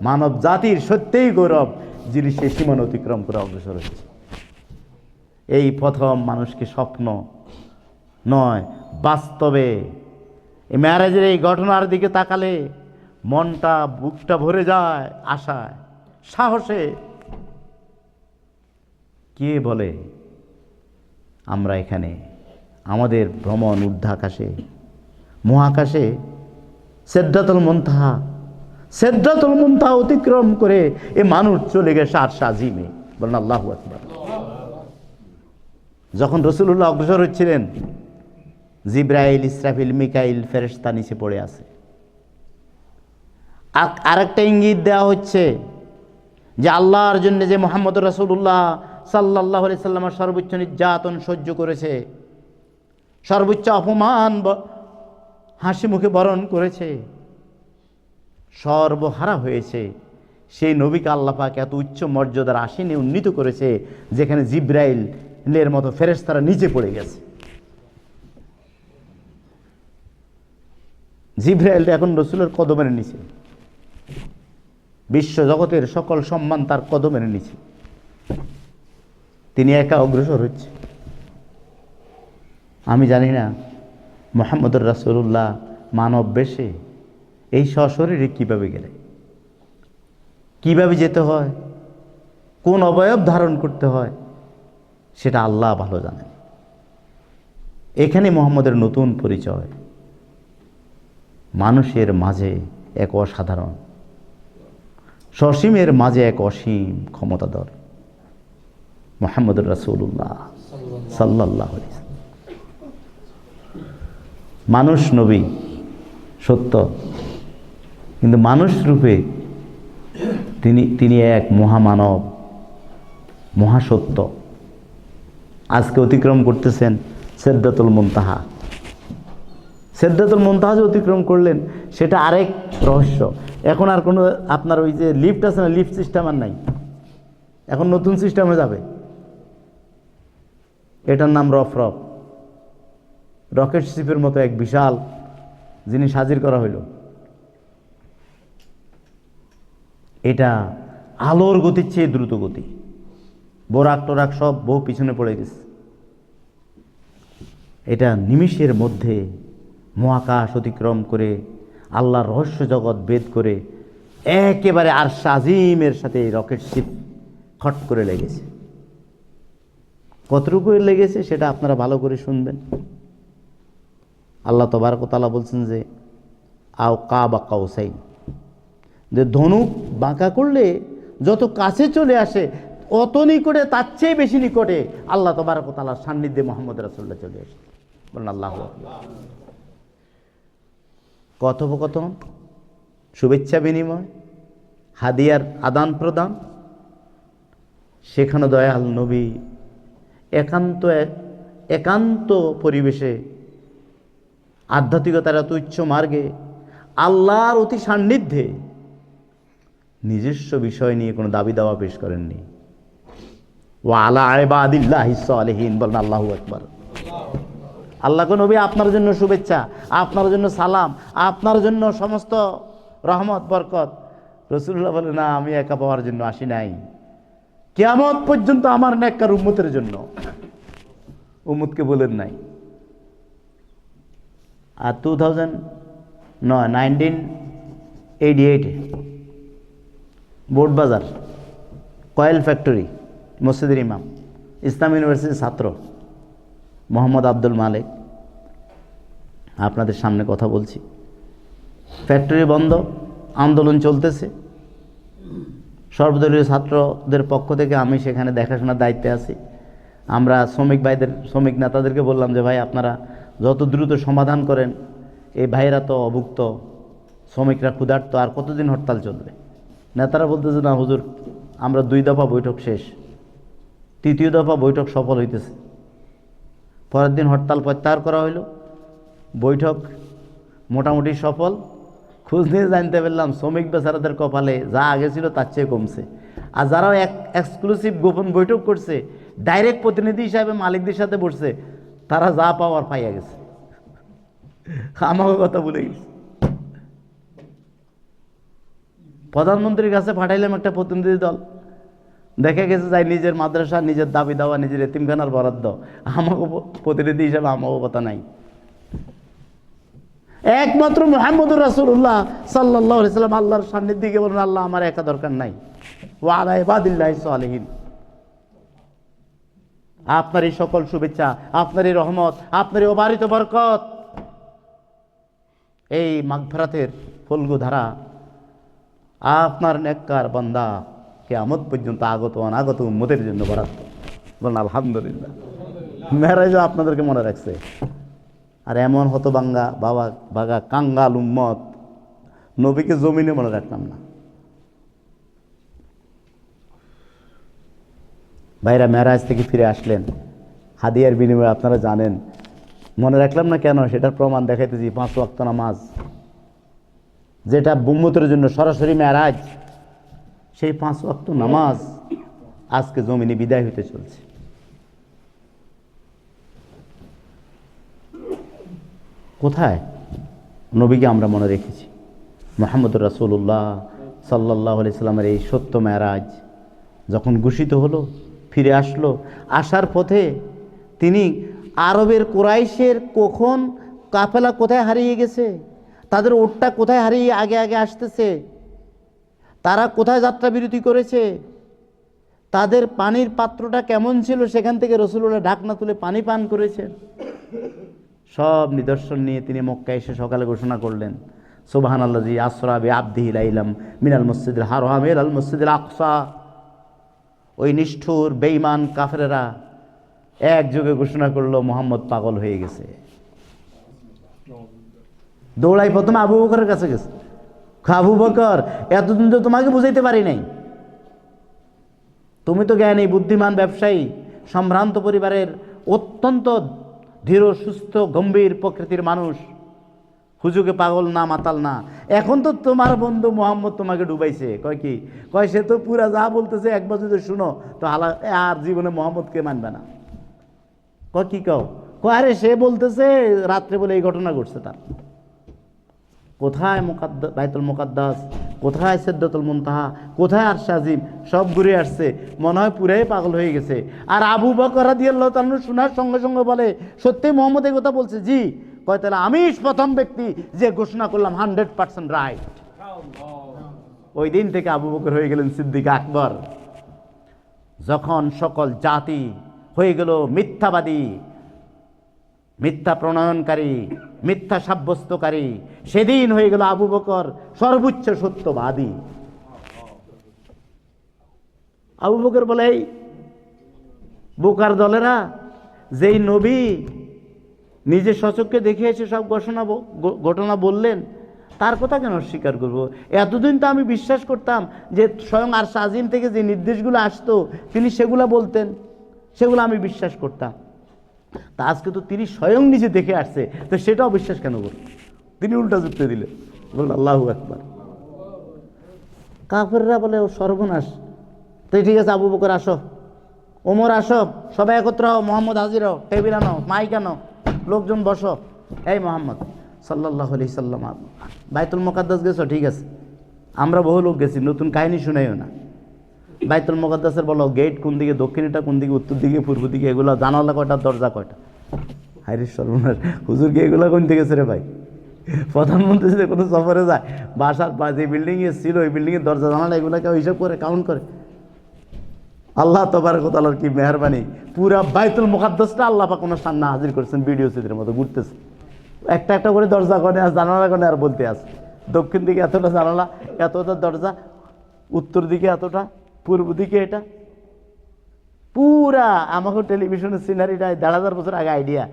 মানব জাতির সত্যিই গৌরব, যিনি সে সীমানা অতিক্রম করে অগ্রসর হচ্ছে। এই প্রথম মানুষকে স্বপ্ন নয়, বাস্তবে এই মেরাজের এই ঘটনার দিকে তাকালে মনটা, বুকটা ভরে যায় আশায়, সাহসে। কে বলে আমরা এখানে আমাদের ভ্রমণ ঊর্ধ্বাকাশে, মহাকাশে, সিদরাতুল মুনতাহা অতিক্রম করে এ মানুষ চলে গেছে আরশ আজিমে। বলেন আল্লাহু আকবার। যখন রাসূলুল্লাহ অগ্রসর হচ্ছিলেন, জিব্রাইল, ইসরাফিল, মিকাইল ফেরেশতা নিচে পড়ে আছে। আরেকটা ইঙ্গিত দেওয়া হচ্ছে যে আল্লাহর জন্য যে মুহাম্মদুর রাসূলুল্লাহ সাল্লাল্লাহু আলাইহি সাল্লামের সর্বোচ্চ নির্যাতন সহ্য করেছে, সর্বোচ্চ অপমান হাসি মুখে বরণ করেছে, সর্বহারা হয়েছে, সেই নবীকে আল্লাহ পাক এত উচ্চ মর্যাদার আসনে উন্নীত করেছে, যেখানে জিব্রাইলের মতো ফেরেশতারা নিচে পড়ে গেছে। জিব্রাইল এখন রাসূলের কদমের নিচে, বিশ্ব জগতের সকল সম্মান তার কদমের নিচে, তিনি একা অগ্রসর হচ্ছে। আমি জানি না মুহাম্মদুর রাসূলুল্লাহ মানব বেশে এই সশরীরে কিভাবে গেলে, কিভাবে যেতে হয়, কোন অবয়ব ধারণ করতে হয়, সেটা আল্লাহ ভালো জানেন। এখানে মুহাম্মদের নতুন পরিচয়, মানুষের মাঝে এক অসাধারণ, সসীমের মাঝে এক অসীম ক্ষমতাধর মুহাম্মদুর রাসূলুল্লাহ সাল্লাল্লাহু আলাইহি ওয়াসাল্লাম। মানুষ নবী সত্য, কিন্তু মানুষ রূপে তিনি এক মহামানব, মহাসত্য। আজকে অতিক্রম করতেছেন সিদরাতুল মুনতাহা। সিদরাতুল মুনতাহা যে অতিক্রম করলেন, সেটা আরেক রহস্য। এখন আর কোনো আপনার ওই যে লিফট আছে না, লিফট সিস্টেম আর নাই, এখন নতুন সিস্টেমে যাবে। এটার নাম রফরফ, রকেট শিপের মতো এক বিশাল জিনিস হাজির করা হইল। এটা আলোর গতির চেয়ে দ্রুত গতি, বোরাক টোরাক সব বহু পিছনে পড়ে গেছে। এটা নিমিষের মধ্যে মহাকাশ অতিক্রম করে আল্লাহর রহস্য জগৎ ভেদ করে একেবারে আরশ আজিমের সাথে রকেট শিপ খট করে লেগেছে। কতটুকু লেগেছে সেটা আপনারা ভালো করে শুনবেন। আল্লাহ তাবারক ওয়া তাআলা বলছেন যে আও কাবা কাউসাইন, যে ধনুক বাঁকা করলে যত কাছে চলে আসে অত নিকটে, তার চেয়ে বেশি নিকটে আল্লাহ তাবারক ওয়া তাআলার সান্নিধ্যে মুহাম্মদ রাসূলুল্লাহ চলে আসে। বলেন আল্লাহু আকবার। কথোপকথন, শুভেচ্ছা বিনিময়, হাদিয়ার আদান প্রদান, সেখানে দয়াল নবী একান্ত পরিবেশে, আধ্যাত্মিকতার এত উচ্চ মার্গে, আল্লাহর অতি সান্নিধ্যে নিজস্ব বিষয় নিয়ে কোনো দাবি দাওয়া পেশ করেননি। ওয়া আলা ইবাদিল্লাহিস সালিহিন। বলেন আল্লাহু আকবার। আল্লাহকে নবী আপনার জন্য শুভেচ্ছা, আপনার জন্য সালাম, আপনার জন্য সমস্ত রহমত বরকত। রাসূলুল্লাহ বলে, না, আমি একা পাওয়ার জন্য আসি নাই, কিয়ামত পর্যন্ত আমার নেককার উম্মতের জন্য। উম্মতকে বলেন নাই। আর 1988 বোর্ড বাজার কয়েল ফ্যাক্টরি, মসজিদের ইমাম, ইসলাম ইউনিভার্সিটির ছাত্র মোহাম্মদ আব্দুল মালিক, আপনাদের সামনে কথা বলছি। ফ্যাক্টরি বন্ধ, আন্দোলন চলতেছে। সর্বদলীয় ছাত্রদের পক্ষ থেকে আমি সেখানে দেখাশোনার দায়িত্বে আছি। আমরা শ্রমিক নেতাদেরকে বললাম যে ভাই, আপনারা যত দ্রুত সমাধান করেন, এই ভাইয়েরা তো অভুক্ত, শ্রমিকরা ক্ষুধার্ত, আর কতদিন হরতাল চলবে। নেতারা বলতেছে, না হুজুর, আমরা 2 দফা বৈঠক শেষ, 3য় দফা বৈঠক সফল হইতেছে, পরের দিন হরতাল প্রত্যাহার করা হইল, বৈঠক মোটামুটি সফল। খোঁজ নিয়ে জানতে পারলাম শ্রমিক বেচারাদের কপালে যা আগে ছিল তার চেয়ে কমছে। আর যারাও এক্সক্লুসিভ গোপন বৈঠক করছে, ডাইরেক্ট প্রতিনিধি হিসাবে মালিকদের সাথে বসছে, তারা যা পাওয়ার পাইয়া গেছে। আমাকে কথা বলে গেছে। প্রধানমন্ত্রীর কাছে পাঠাইলাম একটা প্রতিনিধি দল, দেখা গেছে যাই নিজের মাদ্রাসা, নিজের দাবি দাওয়া, নিজের এতিমখানার বরাদ্দ, আমাকে প্রতিনিধি হিসাবে আমাকে কথা নাই। একমাত্র মুহাম্মদুর রাসূলুল্লাহ সাল্লাল্লাহু আলাইহি সাল্লাম আল্লাহর সান্নিধ্যে দিকে বলেন, আল্লাহ আমার একা দরকার নাই, ওয়া আলা ইবাদিল্লাহিস সালিহিন। আপনার এই সকল শুভেচ্ছা, আপনার এই রহমত, আপনার এই অবারিত বরকত, এই মাগফিরাতের ফলগু ধারা আপনার নেককার বান্দা কিয়ামত পর্যন্ত আগত অনাগত উম্মতের জন্য বরাদ্দ। বলেন আলহামদুলিল্লাহ। মেরাজও আপনাদেরকে মনে রাখছে। আর এমন হতভাঙ্গা বাগা কাঙ্গাল উম্মত নবীকে জমিনে মনে রাখলাম না। ভাইরা মেরাজ থেকে ফিরে আসলেন, হাদিয়ার বিনিময়ে আপনারা জানেন, মনে রাখলাম না কেন সেটার প্রমাণ দেখাইতেছি। 5 ওয়াক্ত নামাজ, যেটা উম্মতের জন্য সরাসরি মেরাজ, সেই 5 ওয়াক্ত নামাজ আজকে জমিনে বিদায় হইতে চলছে। কোথায় নবীকে আমরা মনে রেখেছি? মুহাম্মদুর রাসূলুল্লাহ সাল্লাল্লাহু আলাইহি সাল্লামের এই সত্য মেরাজ যখন ঘোষিত হলো, ফিরে আসলো, আসার পথে তিনি আরবের কুরাইশের কখন কাফেলা কোথায় হারিয়ে গেছে, তাদের ওটটা কোথায় হারিয়ে আগে আগে আসতেছে, তারা কোথায় যাত্রা বিরতি করেছে, তাদের পানির পাত্রটা কেমন ছিল, সেখান থেকে রাসূলুল্লাহ ঢাকনা তুলে পানি পান করেছেন, সব নিদর্শন নিয়ে তিনি মক্কায় এসে সকালে ঘোষণা করলেন, সুবহানাল্লাযী আসরা বিআবদিহি লাইলাম মিনাল মসজিদিল হারাম ইলাল মসজিদিল আকসা। ওই নিষ্ঠুর বেঈমান কাফেরেরা একযোগে ঘোষণা করলো মুহাম্মদ পাগল হয়ে গেছে। দৌড়াই প্রথমে আবু বকরের কাছে গেছে, আবু বকর, এতদিন তো তোমাকে বুঝাইতে পারি নাই, তুমি তো জ্ঞানী বুদ্ধিমান ব্যবসায়ী, সম্ভ্রান্ত পরিবারের অত্যন্ত ধীর সুস্থ গম্ভীর প্রকৃতির মানুষ, হুজুকে পাগল না মাতাল না, এখন তো তোমার বন্ধু মোহাম্মদ তোমাকে ডুবাইছে। কয় কি? কয় সে তো পুরা যা বলতেছে একবার যদি শুনো তো হালা আর জীবনে মোহাম্মদকে মানবে না। কয় কি কও? কয় আরে সে বলতেছে রাত্রে বলে এই ঘটনা ঘটছে তার। কোথায় বাইতুল মুকাদ্দাস, কোথায় সিদরাতুল মুনতাহা, কোথায় আরশ আজিম, সব ঘুরে আসছে, মনে হয় পুরাই পাগল হয়ে গেছে। আর আবু বকর রাদিয়াল্লাহু তাআলা শোনার সঙ্গে সঙ্গে বলে, সত্যি মোহাম্মদ এই কথা বলছে? জি। কয় তাহলে আমি প্রথম ব্যক্তি যে ঘোষণা করলাম 100% রাইট। ওই দিন থেকে আবু বকর হয়ে গেলেন সিদ্দিক আকবর। যখন সকল জাতি হয়ে গেল মিথ্যাবাদী, মিথ্যা প্রণয়নকারী, মিথ্যা সাব্যস্তকারী, সেদিন হয়ে গেল আবু বকর সর্বোচ্চ সত্যবাদী। আবু বকর বলে, এই বোকার দলেরা, যেই নবী নিজে সচক্ষে দেখে এসে সব ঘটনা বললেন, তার কথা কেন অস্বীকার করবো? এতদিন তো আমি বিশ্বাস করতাম যে স্বয়ং আরশ আজিম থেকে যে নির্দেশগুলো আসতো তিনি সেগুলো বলতেন, সেগুলো আমি বিশ্বাস করতাম। তা আজকে তো তিনি স্বয়ং নিজে দেখে আসছে, তো সেটাও বিশ্বাস কেন করব? তিনি উল্টা যুক্তি দিলেন, বললেন আল্লাহু আকবার। কাফেররা বলে ও সর্বনাশ। তো ঠিক আছে, আবু বকর আসো, ওমর আসো, সবাই একত্র হও, মোহাম্মদ হাজির হও, টেবিল আনো, মাইক আনো, লোকজন বসো। এই মোহাম্মদ সাল্লাল্লাহু আলাইহি সাল্লাম বাইতুল মুকাদ্দাস গেছো? ঠিক আছে, আমরা বহু লোক গেছি, নতুন কাহিনী শুনাইও না। বাইতুল মুকাদ্দাসের বলো গেট কোন দিকে, দক্ষিণটা কোন দিকে, উত্তর দিকে, পূর্ব দিকে, এগুলো জানালা কয়টা, দরজা কয়টা? হায়রে সর্বনাশ, হুজুর কি এগুলো কোন দিকে রে ভাই? প্রধানমন্ত্রী যদি কোনো সফরে যায়, বাসার যে বিল্ডিংয়ে ছিল ওই বিল্ডিংয়ের দরজা জানালা এগুলোকে হিসাব করে কাউন্ট করে। আল্লাহ তাবারক ওয়া তাআলার কি মেহেরবানি, পুরা বাইতুল মুকাদ্দাসটা আল্লাহ পাক ওনার সামনে হাজির করেছেন, ভিডিও চিত্রের মতো ঘুরতেছে, একটা একটা করে দরজা কোণে আর জানালা কোণে আর বলতে আছে, দক্ষিণ দিকে এতটা জানালা, এতটা দরজা, উত্তর দিকে এতটা, পূর্ব দিকে এটা। পুরা আমাকে টেলিভিশনের সিনারিটা ১,৫০০ বছর আগে আইডিয়া,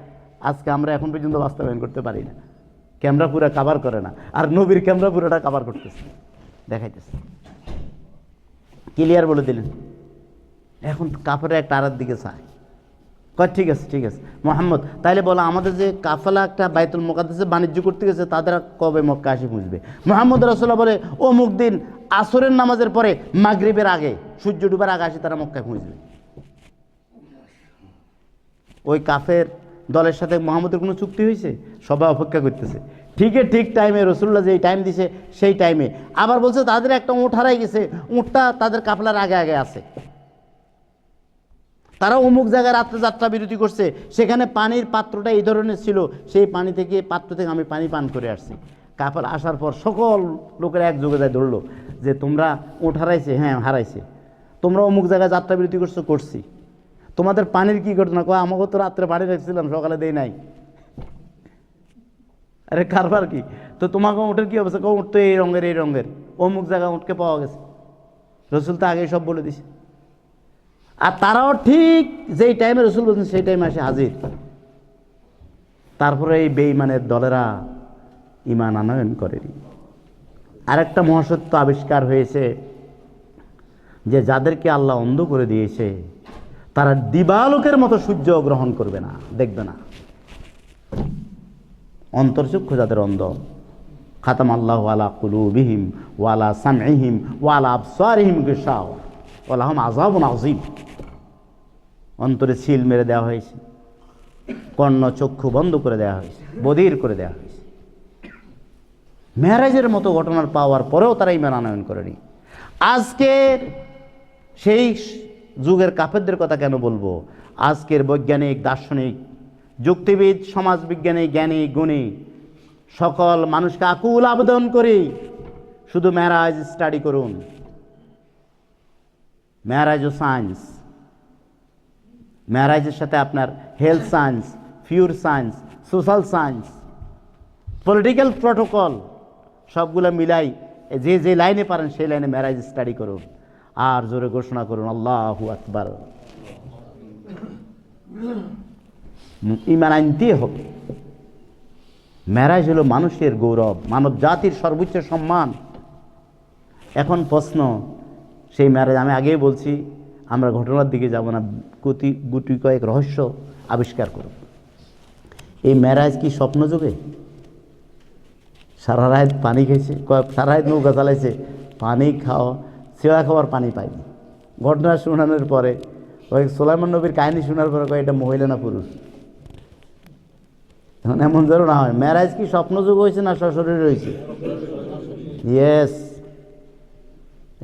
আজকে আমরা এখন পর্যন্ত বাস্তবায়ন করতে পারি না। ক্যামেরা পুরা কাভার করে না, আর নবীর ক্যামেরা পুরোটা কাভার করতেছে, দেখাইতেছে, ক্লিয়ার বলে দিলেন। এখন কাপড়ের একটা আড়ার দিকে চায়, কয় ঠিক আছে ঠিক আছে মোহাম্মদ, তাইলে বলো আমাদের যে কাফেলা একটা বাইতুল মুকাদ্দাসে বাণিজ্য করতে গেছে তাদের কবে মক্কা আসি পৌঁছবে? মোহাম্মদ রাসূলুল্লাহ বলে অমুক দিন আসরের নামাজের পরে মাগরিবের আগে, সূর্য ডুবার আগে আসি তারা মক্কায় পৌঁছবে। ওই কাফের দলের সাথে মোহাম্মদের কোনো চুক্তি হয়েছে? সবাই অপেক্ষা করতেছে, ঠিক টাইমে রাসূলুল্লাহ যেই টাইম দিছে সেই টাইমে। আবার বলছে তাদের একটা উট হারাই গেছে, উটটা তাদের কাফেলার আগে আগে আছে। তারা অমুক জায়গায় রাত্রে যাত্রা বিরতি করছে, সেখানে পানির পাত্রটা এই ধরনের ছিল, সেই পানি থেকে পাত্র থেকে আমি পানি পান করে আসছি। কাফেলা আসার পর সকল লোকেরা এক যোগে যায় ধরলো যে তোমরা উট হারাইছে? হ্যাঁ হারাইছে। তোমরা অমুক জায়গায় যাত্রা বিরতি করছো? করছি। তোমাদের পানির কি ঘটনা? কয় আমাকে তো রাত্রে পানি রাখছিলাম, সকালে দেই নাই। আরে কারবার কি? তো তোমাকে উটের কি অবস্থা? উঠ তো এই রঙের অমুক জায়গায় উঠকে পাওয়া গেছে। রসুল তো আগেই সব বলে দিছে। আর তারাও ঠিক যেই টাইমে রসুল বলছেন সেই টাইমে আসে হাজির। তারপরে এই বেঈমানের দলেরা ঈমান আনয়ন করেনি। আরেকটা মহাসত্য আবিষ্কার হয়েছে যে যাদেরকে আল্লাহ অন্ধ করে দিয়েছে তারা দিবালোকের মতো সূর্য গ্রহণ করবে না, দেখবে না। অন্তর্চক্ষু যাদের অন্ধ, খাতাম আল্লাহ আলা কুলুবিহিম ওয়ালা সামইহিম ওয়ালা আবসারিহিম গিশাওয়া ওয়া লাহুম আযাবুন আযীম। অন্তরে সিল মেরে দেওয়া হয়েছে, কর্ণ চক্ষু বন্ধ করে দেওয়া হয়েছে, বধির করে দেওয়া হয়েছে। মেরাজের মতো ঘটনার পাওয়ার পরেও তারা ঈমান আনয়ন করেনি। আজকের সেই যুগের কাফেরদের কথা কেন বলবো? আজকের বৈজ্ঞানিক, দার্শনিক, যুক্তিবিদ, সমাজবিজ্ঞানী, জ্ঞানী, গুণী সকল মানুষকে আকুল আবেদন করি শুধু মেরাজ স্টাডি করুন। মেরাজ ও সায়েন্স, মেরাজের সাথে আপনার health science, pure science, social science, political protocol সবগুলো মিলাই যে যে লাইনে পারেন সেই লাইনে মেরাজ স্টাডি করুন। আর জোরে ঘোষণা করুন আল্লাহু আকবার। ঈমান আনতে হবে। মেরাজ হলো মানুষের গৌরব, মানব জাতির সর্বোচ্চ সম্মান। এখন প্রশ্ন, সেই মেরাজ আমি আগেই বলছি, আমরা ঘটনার দিকে যাব না, গুটি কয়েক রহস্য আবিষ্কার করব। এই মেরাজ কি স্বপ্নযোগে? সারা রাত পানি খেয়েছে, সারা রাত নৌকা চালাইছে, পানি খাওয়া, সেবা খাওয়ার পানি পায়নি। ঘটনা শোনানোর পরে ওই সুলাইমান নবীর কাহিনী শোনার পরে কয় এটা মহিলা না পুরুষ। এখন এমন যেন না হয়, মেরাজ কি স্বপ্নযোগ হয়েছে না সশরীর হয়েছে? ইয়েস।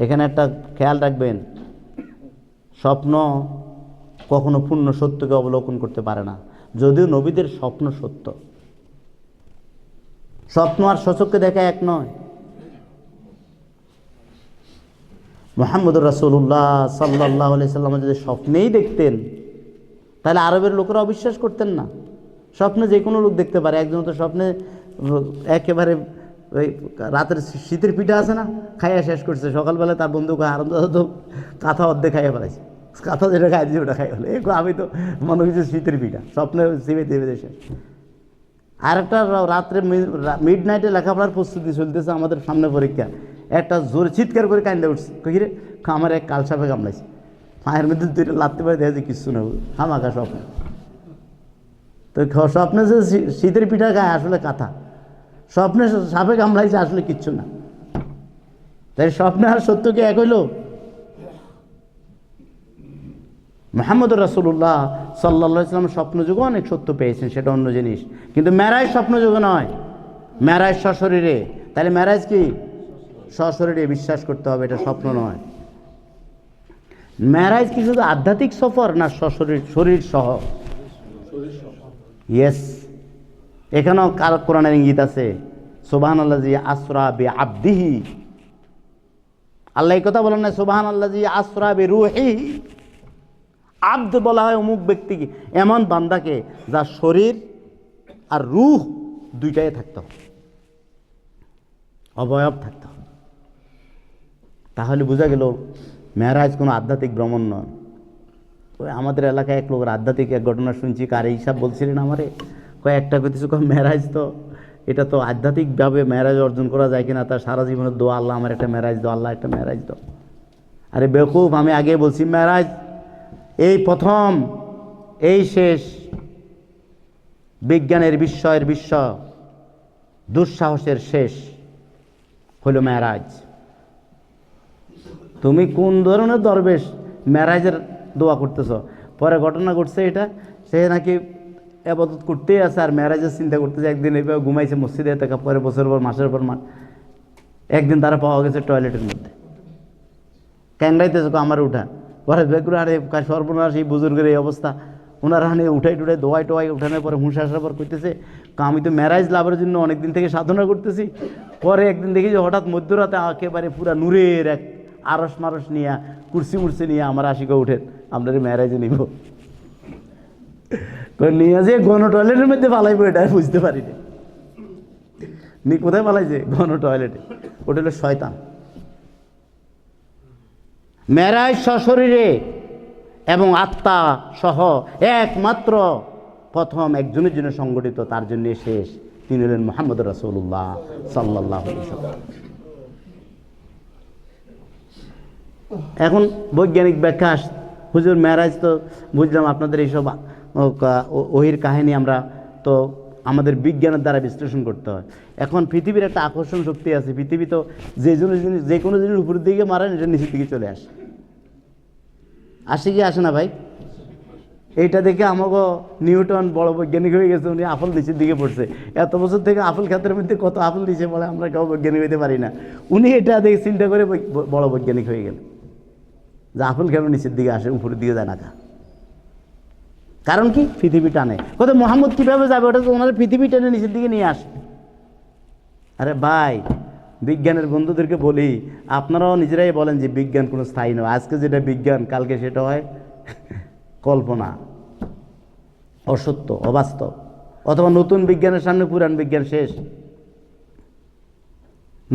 এখানে একটা খেয়াল রাখবেন, স্বপ্ন কখনো পূর্ণ সত্যকে অবলোকন করতে পারে না, যদিও নবীদের স্বপ্ন সত্য। স্বপ্ন আর সচক্ষে দেখা এক নয়। মুহাম্মদুর রাসূলুল্লাহ সাল্লাল্লাহু আলাইহি সাল্লাম যদি স্বপ্নেই দেখতেন তাহলে আরবের লোকেরা অবিশ্বাস করতেন না। স্বপ্নে যে কোনো লোক দেখতে পারে। একজন তো স্বপ্নে একেবারে ওই রাতের শীতের পিঠা আছে না, খাইয়া শেষ করছে, সকালবেলা তার বন্ধু আনন্দ তো কাঁথা অর্ধেক খাইয়া ফেলাইছে, কাঁথা যেটা খাই দিয়েছে ওটা খাই ফেলে। আমি তো মনে হচ্ছে শীতের পিঠা, স্বপ্নে চিবে চিবে শেষ। আর একটা রাত্রে মিড নাইটে লেখাপড়ার প্রস্তুতি চলতেছে, আমাদের সামনে পরীক্ষা, একটা জোরে চিৎকার করে কান্দে উঠছে, কহিরে আমার এক কালসাপে কামড়াইছে, পায়ের মধ্যে দুইটা লাত্তি পায়ে দেখা যায় কিচ্ছু না, খামাখা স্বপ্ন। তো স্বপ্নে যে শীতের পিঠা খায় আসলে কাঁথা, স্বপ্নে সাপে কামড়াইছে আসলে কিচ্ছু না। তাই স্বপ্নে আর সত্যকে এক হইল? মুহাম্মদুর রাসূলুল্লাহ সাল্লাল্লাহু আলাইহি ওয়াসাল্লাম স্বপ্নযুগে অনেক সত্য পেয়েছেন, সেটা অন্য জিনিস, কিন্তু মেরাজ স্বপ্নযুগে নয়, মেরাজ সশরীরে। তাহলে মেরাজ কি? সশরীরে বিশ্বাস করতে হবে, এটা স্বপ্ন নয়। মেরাজ কি শুধু আধ্যাত্মিক সফর না সশরীর, শরীর সহ? ইয়েস। এখানেও কোরআনের ইঙ্গিত আছে, সুবহানাল্লাযী আসরা বিআবদিহি। আল্লাহ এই কথা বলেন না সুবহানাল্লাযী আসরা বিরূহিহি। আব্দ বলা হয় অমুক ব্যক্তিকে, এমন বান্দাকে যার শরীর আর রূহ দুইটাই থাকতে হবে, অবয়ব থাকতে হবে। তাহলে বোঝা গেল মেরাজ কোনো আধ্যাত্মিক ভ্রমণ নয়। ওই আমাদের এলাকায় এক লোকের আধ্যাত্মিক এক ঘটনা শুনছি, কার হিসাব বলছিলেন আমারে, কয়েকটা কিছু মেরাজ, তো এটা তো আধ্যাত্মিকভাবে মেরাজ অর্জন করা যায় কিনা, তার সারা জীবনের দোয়া, আল্লাহ আমার একটা মেরাজ দাও, আল্লাহ একটা মেরাজ দাও। আরে বেকুব, আমি আগে বলছি মেরাজ এই প্রথম এই শেষ, বিজ্ঞানের বিস্ময়ের বিশ্ব, দুঃসাহসের শেষ হলো মেরাজ। তুমি কোন ধরনের দরবেশ মেরাজের দোয়া করতেছ? পরে ঘটনা ঘটছে এটা, সে নাকি আবাদত করতেই আছে আর মেরাজের চিন্তা করতেছে। একদিন এইভাবে ঘুমাইছে মসজিদে, থেকে পরে বছর পর মাসের পর মাস, একদিন তারা পাওয়া গেছে টয়লেটের মধ্যে, ক্যাংড়াইতেছে আমার উঠা। পরে বেগুলো আরে সর্বনাশ, এই বুজুর্গের এই অবস্থা, ওনারা হানে উঠাই টুঠাই দোয়াই টোয়াই উঠানোর পরে হুঁশ আসার পর করতেছে, আমি তো মেরাজ লাভের জন্য অনেকদিন থেকে সাধনা করতেছি। পরে একদিন দেখি যে হঠাৎ মধ্যরাতে একেবারে পুরা নূরের এক আরস মারস নিয়ে, কুর্সি মুর্সি নিয়ে আমার আশিকে উঠেন, আপনার মেরাজে নিব। নিয়ে যে গণ টয়লেটের মধ্যে পালাইবো এটা বুঝতে পারিনি। কোথায় পালাইছে? গণ টয়লেটে। ওটা হলো শয়তান। মেরাজ সশরীরে এবং আত্মা সহ একমাত্র প্রথম একজনের জন্য সংগঠিত, তার জন্য শেষ। তিনি হলেন মুহাম্মদ রাসূলুল্লাহ সাল্লাল্লাহু আলাইহি ওয়াসাল্লাম। এখন বৈজ্ঞানিক ব্যাখ্যা, হুজুর মেরাজ তো বুঝলাম আপনাদের এইসব ওহির কাহিনী আমরা তো আমাদের বিজ্ঞানের দ্বারা বিশ্লেষণ করতে হয়। এখন পৃথিবীর একটা আকর্ষণ শক্তি আছে, পৃথিবী তো যে কোনো জিনিস উপরের দিকে মারেন এটা নিচের দিকে চলে আসে কি আসে না ভাই? এইটা দেখে আমাকে নিউটন বড় বৈজ্ঞানিক হয়ে গেছে, উনি আপেল নিচের দিকে পড়ছে। এত বছর থেকে আপেল ক্ষেতের মধ্যে কত আপেল নিচে বলে আমরা কেউ বৈজ্ঞানিক হইতে পারি না। উনি এটা দেখে চিন্তা করে বড় বৈজ্ঞানিক হয়ে গেল যে আপেল কেন নিচের দিকে আসে, উপরের দিকে যায় না। কারণ কি? পৃথিবী টানে। কোথায় মোহাম্মদ কীভাবে যাবে? ওটা তো ওনার পৃথিবী টানে নিচের দিকে নিয়ে আসে। আরে ভাই, বিজ্ঞানের বন্ধুদেরকে বলি, আপনারাও নিজেরাই বলেন যে বিজ্ঞান কোনো স্থায়ী নয়। আজকে যেটা বিজ্ঞান, কালকে সেটা হয় কল্পনা, অসত্য, অবাস্তব। অথবা নতুন বিজ্ঞানের সামনে পুরান বিজ্ঞান শেষ,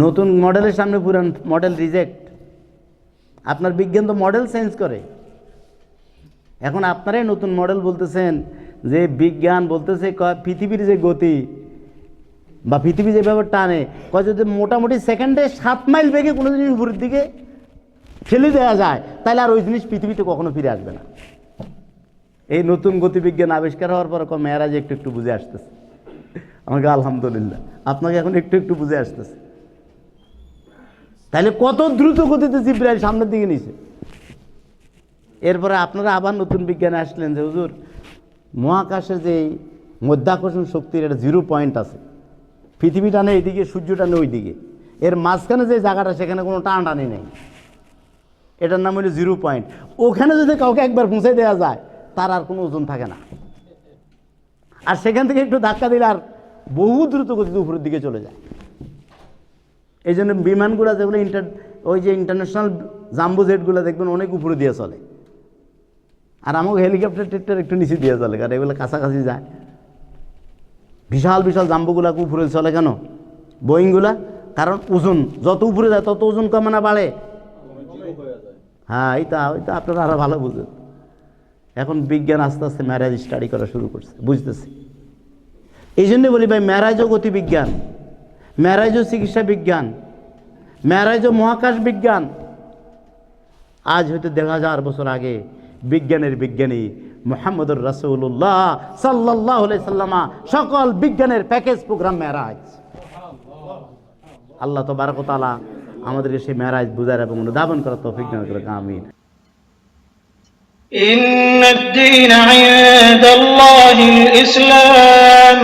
নতুন মডেলের সামনে পুরান মডেল রিজেক্ট। আপনার বিজ্ঞান তো মডেল চেঞ্জ করে। এখন আপনারাই নতুন মডেল বলতেছেন যে বিজ্ঞান বলতেছে পৃথিবীর যে গতি বা পৃথিবী যেভাবে টানে, কয় যদি মোটামুটি সেকেন্ডে 7 মাইল বেগে কোনো জিনিস উপরের দিকে ঠেলে দেওয়া যায়, তাহলে আর ওই জিনিস পৃথিবীতে কখনো ফিরে আসবে না। এই নতুন গতিবিজ্ঞান আবিষ্কার হওয়ার পর মেয়েরাজ একটু একটু বুঝে আসতেছে। আমাকে আলহামদুলিল্লাহ, আপনাকে এখন একটু একটু বুঝে আসতেছে। তাহলে কত দ্রুত গতিতে জিবরাইল সামনের দিকে নিছে। এরপরে আপনারা আবার নতুন বিজ্ঞানে আসলেন যে হুজুর মহাকাশের যে মধ্যাকর্ষণ শক্তির একটা 0 পয়েন্ট আছে, পৃথিবী টানে এইদিকে, সূর্য টানে ওই দিকে, এর মাঝখানে যে জায়গাটা সেখানে কোনো টানাটানি নেই, এটার নাম হলো 0 পয়েন্ট। ওখানে যদি কাউকে একবার পৌঁছে দেওয়া যায় তার আর কোনো ওজন থাকে না, আর সেখান থেকে একটু ধাক্কা দিলে আর বহু দ্রুত গতিতে উপরের দিকে চলে যায়। এই জন্য বিমানগুলো যেগুলো ওই যে ইন্টারন্যাশনাল জাম্বো জেটগুলো দেখবেন অনেক উপরে দিয়ে চলে, আর আমাকে হেলিকপ্টার টেকটার একটু নিচে দিয়ে চলে, কারণ এগুলো কাছাকাছি যায়। বিশাল বিশাল জাম্বোগুলাকে উপরে চলে কেন? বোয়িংগুলা, কারণ ওজন যত উপরে যায় তত ওজন কমে না বাড়ে? হ্যাঁ, ওইটা আপনারা আরো ভালো বুঝেন। এখন বিজ্ঞান আস্তে আস্তে ম্যারেজ স্টাডি করা শুরু করছে, বুঝতেছি। এই জন্য বলি ভাই, ম্যারেজও গতি বিজ্ঞান, ম্যারেজও চিকিৎসা বিজ্ঞান, ম্যারেজও মহাকাশ বিজ্ঞান। আজ হয়তো 1000 বছর আগে বিজ্ঞানের বিজ্ঞানী মুহাম্মদুর রাসূলুল্লাহ সাল্লাল্লাহু আলাইহি সাল্লাম সকল বিজ্ঞানের প্যাকেজ প্রোগ্রাম মেরাজ। আল্লাহ তাবারক ওয়া তাআলা আমাদেরকে সেই মেরাজ বুঝার এবং অনুধাবন করার তৌফিক দান করুন। আমিন। ইন্নাদ দীন ইনদাল্লাহিল ইসলাম।